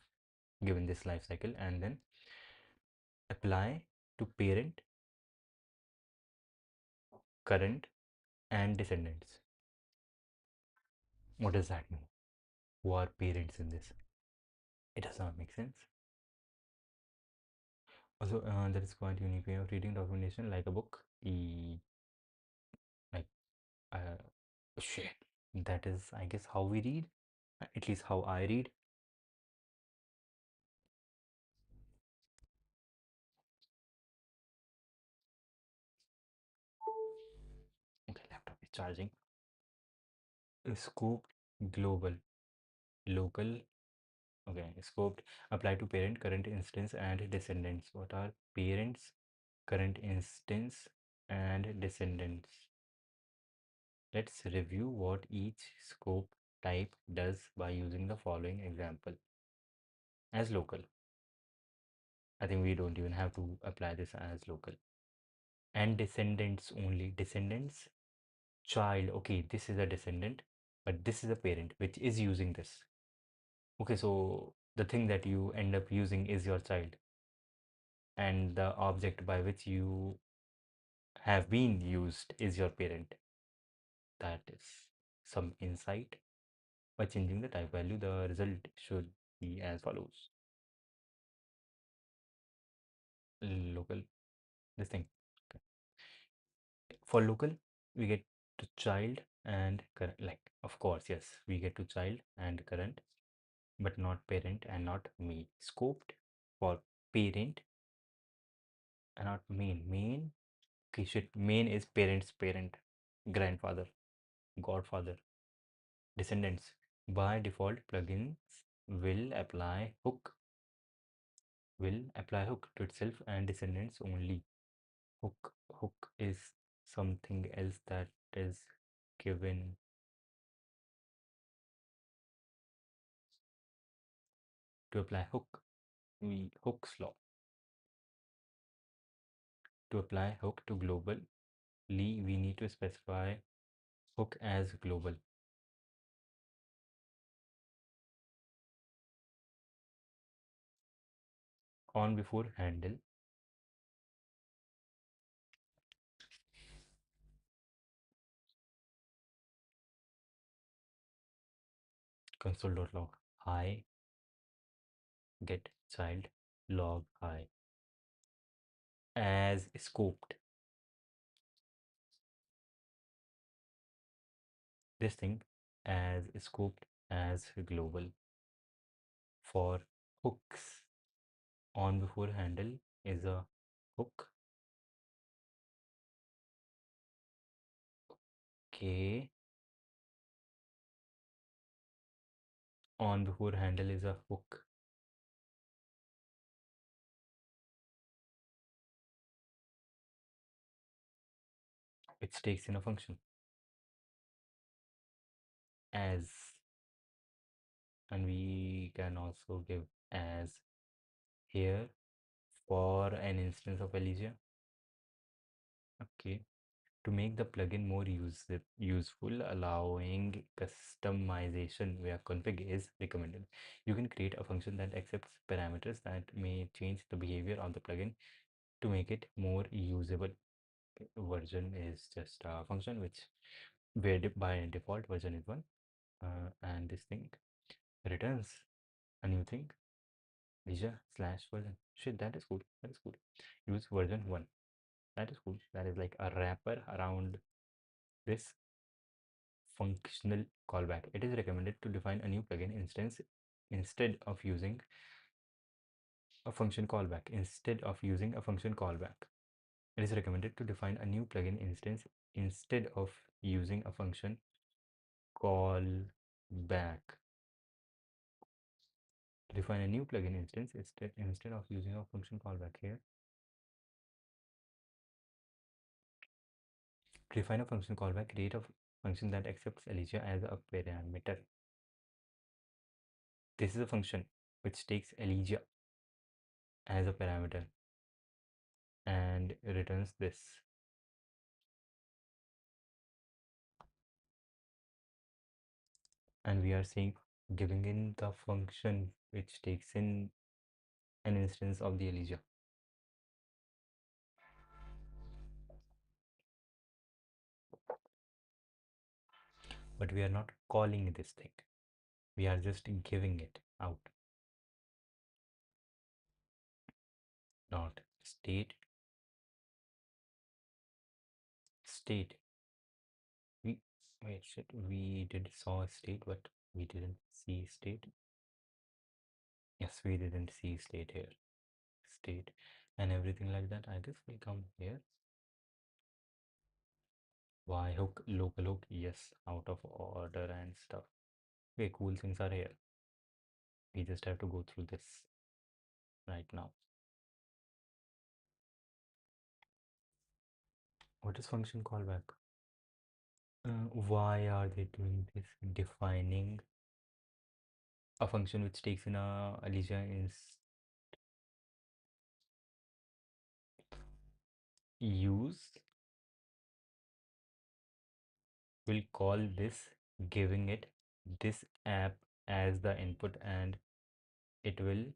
given this lifecycle, and then apply to parent, current, and descendants. What does that mean? Who are parents in this? It does not make sense. Also, that is quite unique way of reading documentation like a book. Like, uh, shit. That is, I guess, how we read. At least how I read. Okay, laptop is charging. Scope global, local. Okay, scoped apply to parent, current instance, and descendants. What are parents, current instance, and descendants? Let's review what each scope type does by using the following example. As local, I think we don't even have to apply this as local. And descendants only. Descendants, child. Okay, this is a descendant, but this is a parent which is using this. Okay, so the thing that you end up using is your child, and the object by which you have been used is your parent. That is some insight. By changing the type value, the result should be as follows. Local, this thing. Okay. For local, we get to child and current. Like, of course, yes, we get to child and current, but not parent and not me. Scoped for parent and not main. Main, okay, shit. Main is parent's parent, grandfather, godfather, descendants. By default, plugins will apply hook to itself and descendants only. Hook is something else that is given. To apply hook, we Hooke's law. To apply hook to globally, we need to specify hook as global. on before handle console.log hi get child log hi as scoped. This thing as scoped as global for hooks. On before handle is a hook. Okay. On before handle is a hook. Which takes in a function as, and we can also give as here for an instance of Elysia. Okay. To make the plugin more useful, allowing customization via config is recommended. You can create a function that accepts parameters that may change the behavior of the plugin to make it more usable. Version is just a function which where by default version is 1, and this thing returns a new thing, Elysia/version. Shit, that is cool. That is cool. Use version 1. That is cool. That is like a wrapper around this functional callback. It is recommended to define a new plugin instance instead of using a function callback. Instead of using a function callback, it is recommended to define a new plugin instance instead of using a function callback. Define a new plugin instance instead of using a function callback here. To define a function callback, create a function that accepts Elysia as a parameter. This is a function which takes Elysia as a parameter and returns this. And we are saying giving in the function which takes in an instance of the Elysia. But we are not calling this thing. We are just giving it out. Not state. State. We wait shit. We did saw state, but we didn't see state. Yes, we didn't see state here. State and everything like that. I guess we come here. Why hook local hook? Yes, out of order and stuff. Okay, cool things are here. We just have to go through this right now. What is function callback? Why are they doing this? Defining a function which takes in a Elysia is use will call this, giving it this app as the input, and it will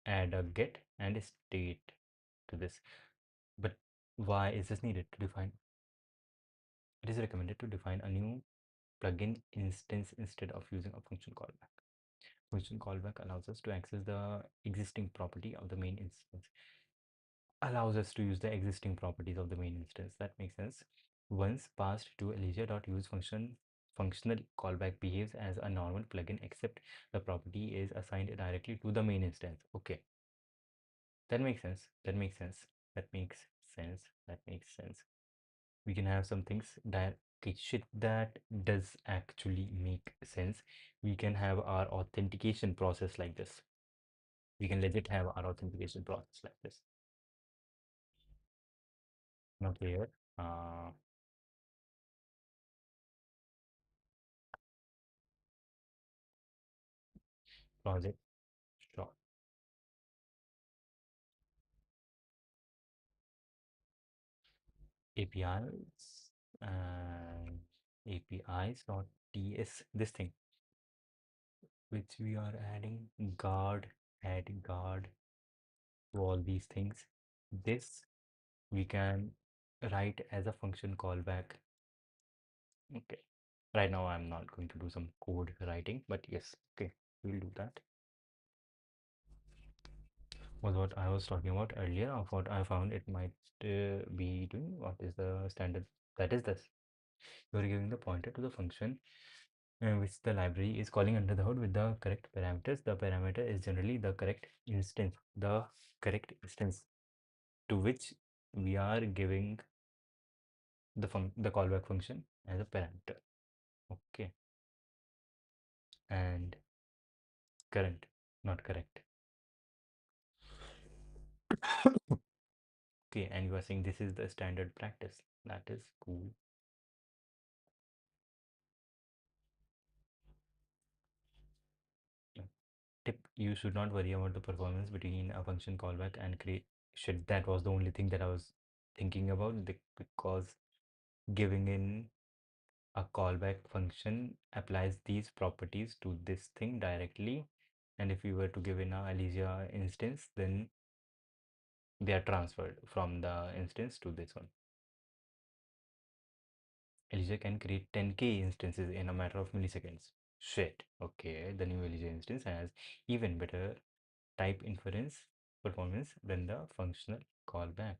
add a get and state to this. But why is this needed to define? It is recommended to define a new plugin instance instead of using a function callback. Function callback allows us to access the existing property of the main instance. Allows us to use the existing properties of the main instance. That makes sense. Once passed to Elysia.use function, functional callback behaves as a normal plugin, except the property is assigned directly to the main instance. Okay, that makes sense. That makes sense. That makes sense. That makes sense. We can have some things that, okay, shit, that does actually make sense. We can have our authentication process like this. We can legit have our authentication process like this. Not here. Project shop APIs and APIs.ts, this thing which we are adding guard, add guard to all these things. This we can write as a function callback. Okay. Right now I'm not going to do some code writing, but yes, okay, we'll do that. Was what I was talking about earlier of what I found it might be doing. What is the standard? That is this. You're giving the pointer to the function which the library is calling under the hood with the correct parameters. The parameter is generally the correct instance. The correct instance to which we are giving the callback function as a parameter. Okay, and current, not correct. Okay, and you are saying this is the standard practice. That is cool. Yeah. Tip: you should not worry about the performance between a function callback and create. Should that was the only thing that I was thinking about because giving in a callback function applies these properties to this thing directly, and if we were to give in a Elysia instance, then they are transferred from the instance to this one. Elysia can create 10k instances in a matter of milliseconds. Shit. Okay, the new Elysia instance has even better type inference performance than the functional callback.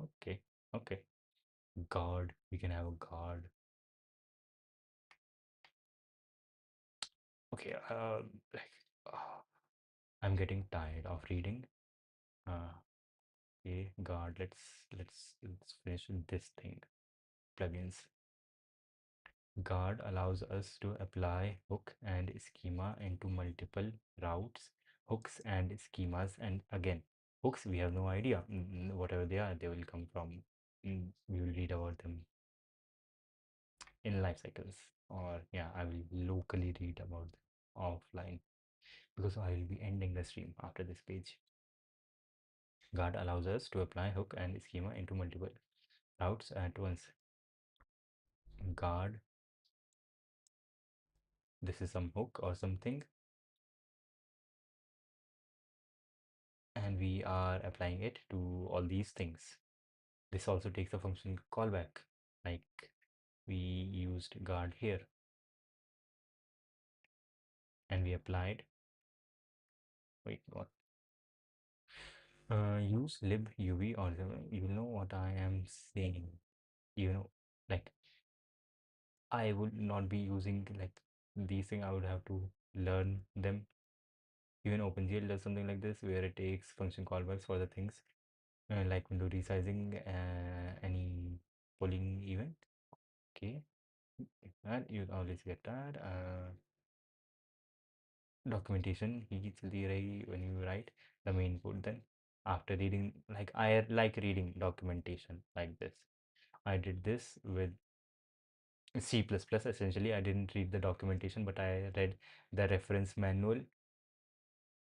Okay, okay. Guard. We can have a guard. Okay. Like, uh, I'm getting tired of reading. Uh, okay, guard. Let's finish this thing. Plugins. Guard allows us to apply hook and schema into multiple routes, hooks and schemas, and again, hooks we have no idea. Whatever they are, they will come from. We will read about them in life cycles, or yeah, I will locally read about them offline because I will be ending the stream after this page. Guard allows us to apply hook and schema into multiple routes at once. Guard, this is some hook or something, and we are applying it to all these things. This also takes a function callback, like we used guard here, and we applied. Wait, what? Use lib uv or you will know what I am saying. You know, like I would not be using like these things. I would have to learn them. Even OpenGL does something like this, where it takes function callbacks for the things like window resizing, any polling event. Okay, that you always get that. Documentation easily when you write the main code. Then after reading, like I like reading documentation like this. I did this with C++. Essentially, I didn't read the documentation, but I read the reference manual,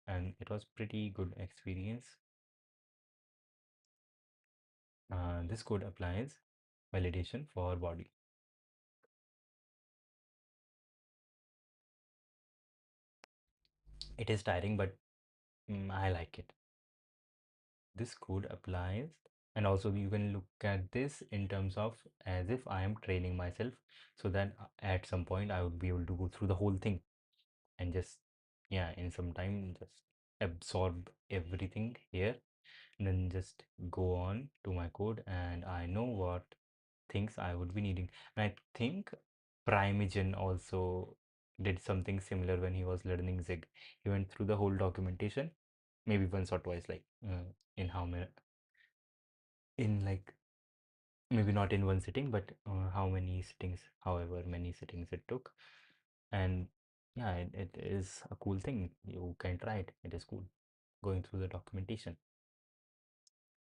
and it was pretty good experience. This code applies validation for body. It is tiring, but I like it. This code applies, and also you can look at this in terms of as if I am training myself, so that at some point I would be able to go through the whole thing and just, yeah, in some time just absorb everything here, and then just go on to my code, and I know what things I would be needing. And I think Primogen also did something similar when he was learning Zig. He went through the whole documentation, maybe once or twice, like in how many, in like maybe not in one sitting, but how many sittings, however many sittings it took. And yeah, it is a cool thing. You can try it. It is cool. Going through the documentation.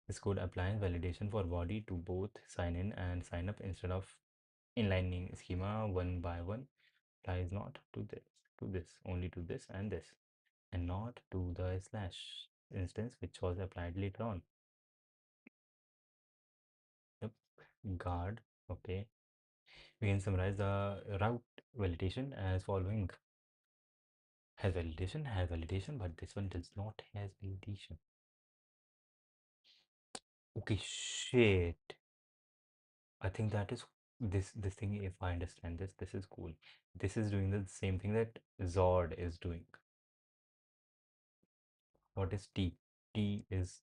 This code applies validation for body to both sign in and sign up instead of inlining schema one by one. Applies not to this, only to this and this, and not to the slash instance which was applied later on. Yep. Guard. Okay. We can summarize the route validation as following. Has validation, but this one does not has validation. Okay, shit. I think that is this thing. If I understand this, this is cool. This is doing the same thing that Zord is doing. What is T? T is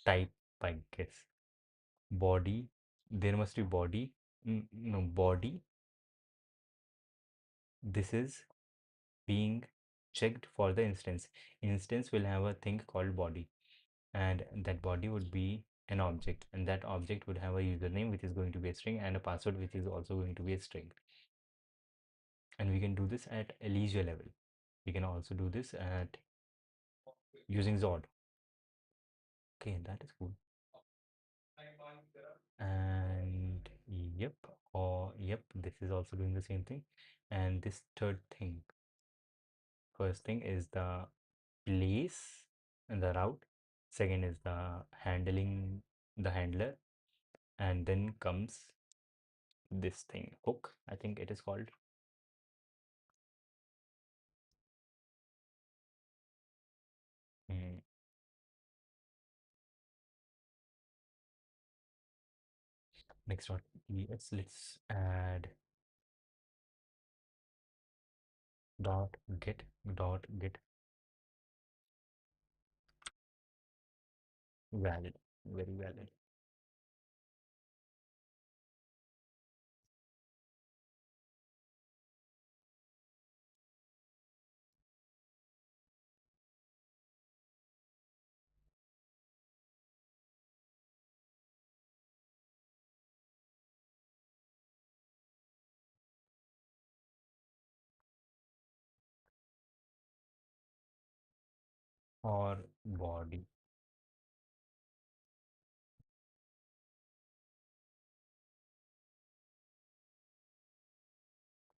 type, I guess. Body. There must be body. No, body. This is being checked for the instance. Instance will have a thing called body, and that body would be an object, and that object would have a username which is going to be a string and a password which is also going to be a string. And we can do this at Elysia level. We can also do this at using Zod. Okay, that is cool. And yep, or yep, this is also doing the same thing. And this third thing, first thing is the place and the route. Second is the handling, the handler, and then comes this thing, hook, I think it is called. Mm, next dot. Let's add dot get valid, very valid. Or body.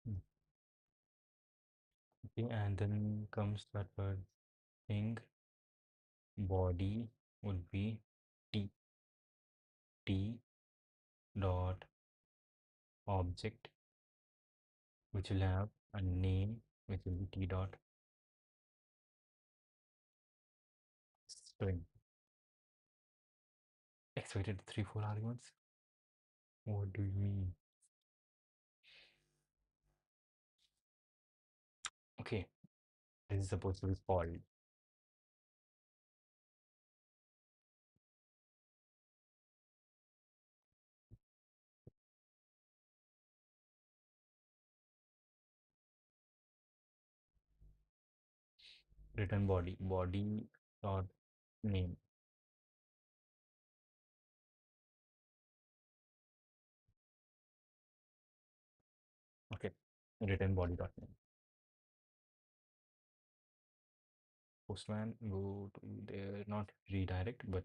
Mm, okay, and then comes that word thing. Body would be t t dot object, which will have a name, which will be t dot string. Expected 3 4 arguments. What do you mean? Okay, this is supposed to be called return body dot name. Okay, return body dot name. Postman go to there, not redirect, but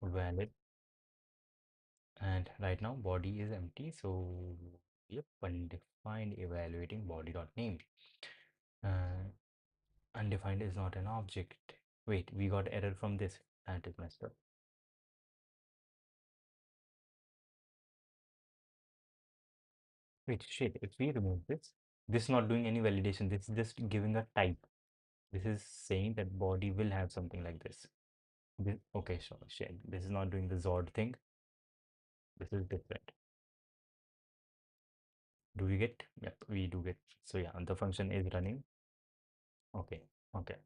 valid. And right now body is empty, so yep, undefined evaluating body dot name. Uh, undefined is not an object. Wait, we got error from this. That is messed up. Wait, shit. If we remove this is not doing any validation. This is just giving a type. This is saying that body will have something like this. Okay, sure, shit. This is not doing the Zord thing. This is different. Do we get? Yep, we do get. So yeah, the function is running. Okay, okay.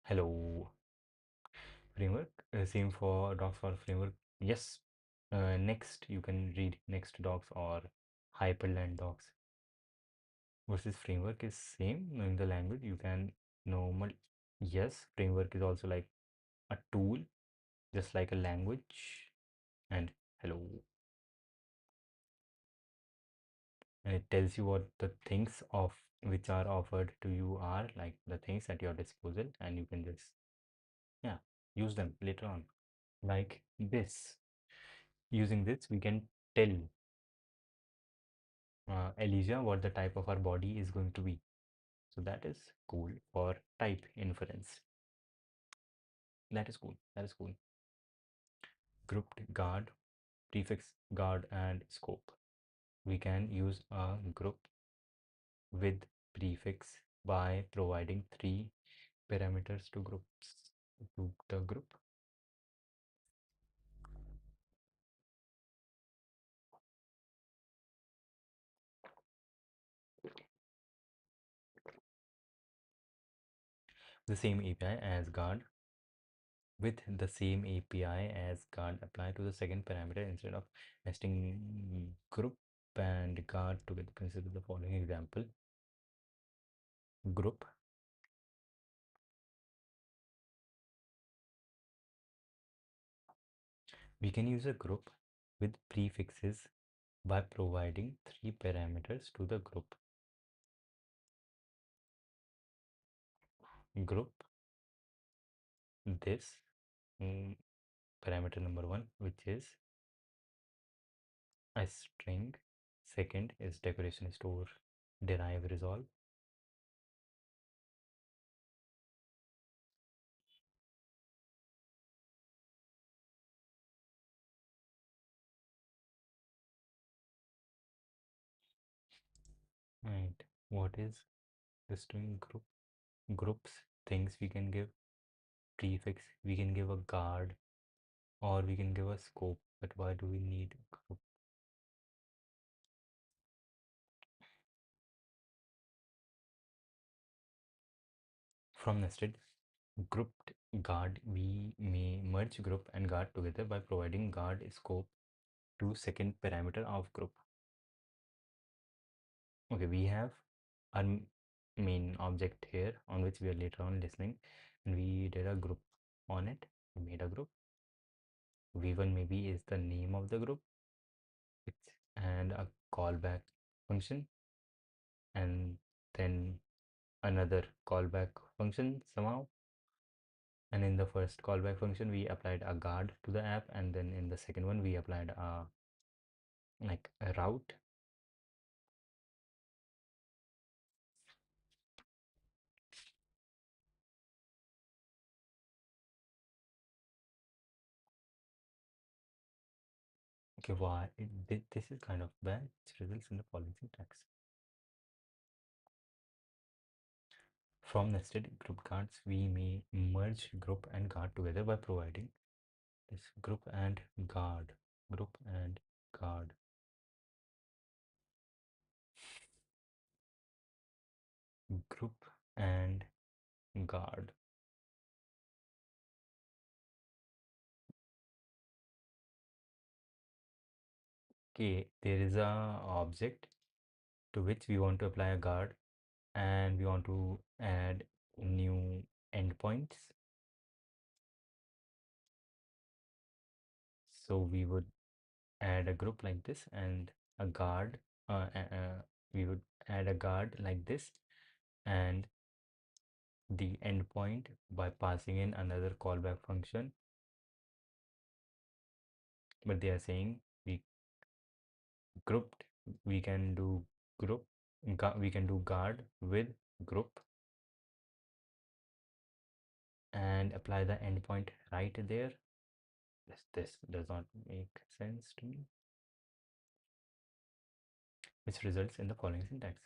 Hello, framework. Same for docs for framework. Yes. Next, you can read next docs or hyperland docs. Versus framework is same. Knowing the language, you can normal. Yes, framework is also like a tool, just like a language. And hello, and it tells you what the things of which are offered to you are, like the things at your disposal, and you can just, yeah, use them later on, like this. Using this we can tell Elysia what the type of our body is going to be. So that is cool for type inference. That is cool, that is cool. Grouped guard, prefix guard, and scope. We can use a group with prefix by providing three parameters to groups to the group. The same API as guard with the same API as guard apply to the second parameter instead of nesting group and guard together. Consider the following example. Group we can use a group with prefixes by providing three parameters to the group. Group this parameter number one, which is a string. Second is decoration store derive resolve. And what is the string group? Groups things we can give prefix, we can give a guard, or we can give a scope. But why do we need group? From nested grouped guard, we may merge group and guard together by providing guard scope to second parameter of group. Okay, we have our main object here on which we are later on listening, and we did a group on it. We made a group. v1 maybe is the name of the group, and a callback function, and then another callback function somehow. And in the first callback function we applied a guard to the app, and then in the second one we applied a like a route. Okay, why this is kind of bad, which results in the following syntax. From nested group guards, we may merge group and guard together by providing this group and guard, group and guard. Group and guard. Okay, there is a object to which we want to apply a guard, and we want to add new endpoints. So we would add a group like this and a guard. We would add a guard like this and the endpoint by passing in another callback function. But they are saying we grouped, we can do group, we can do guard with group and apply the endpoint right there. This does not make sense to me, which results in the following syntax.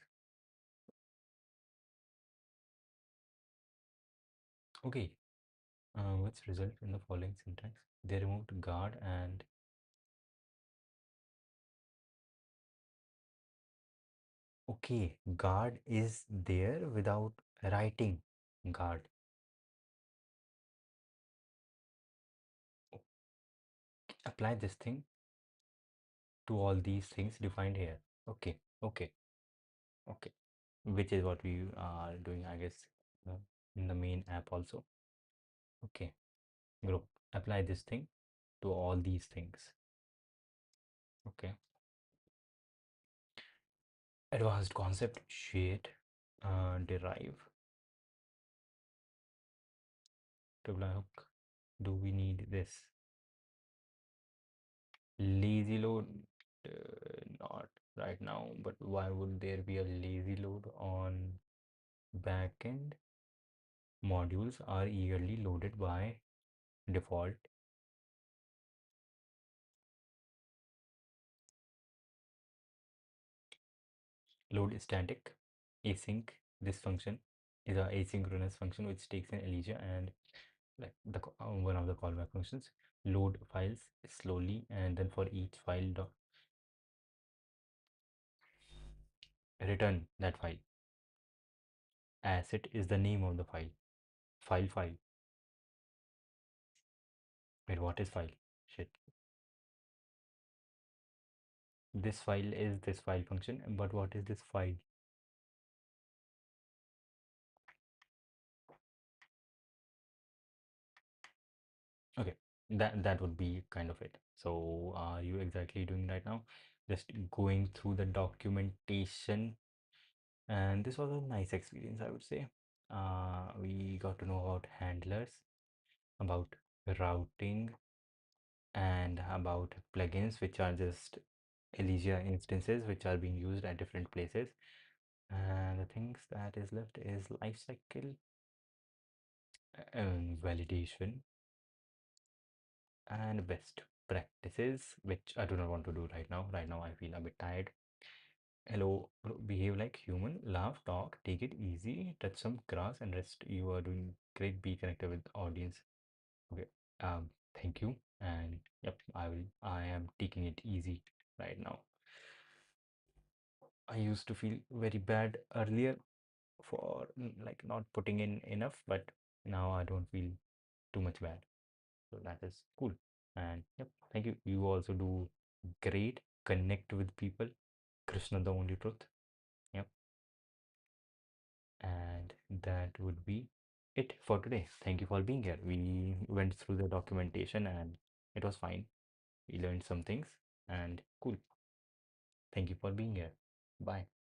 Okay, which result in the following syntax. They removed guard and okay, guard is there without writing guard. Apply this thing to all these things defined here. Okay, okay, okay. Which is what we are doing, I guess, uh, in the main app also. Okay, group. Apply this thing to all these things. Okay. Advanced concept shade derive to hook. Do we need this? Lazy load, not right now, but why would there be a lazy load on backend? Modules are eagerly loaded by default. Load static async this function is a asynchronous function which takes in Elysia and like one of the callback functions load files slowly, and then for each file return that file. Asset is the name of the file. File. Wait, what is file? Shit. This file is this file function, but what is this file? Okay, that would be kind of it. So are you exactly doing right now? Just going through the documentation, and this was a nice experience, I would say. We got to know about handlers, about routing, and about plugins, which are just Elysia instances which are being used at different places. And the things that is left is lifecycle and validation and best practices, which I do not want to do right now. Right now, I feel a bit tired. Hello, bro, behave like human, laugh, talk, take it easy, touch some grass, and rest. You are doing great. Be connected with audience. Okay. Thank you. And yep, I am taking it easy right now. I used to feel very bad earlier for like not putting in enough, but now I don't feel too much bad. So that is cool. And yep, thank you. You also do great. Connect with people. Krishna, the only truth. Yep. And that would be it for today. Thank you for being here. We went through the documentation and it was fine. We learned some things and cool. Thank you for being here. Bye.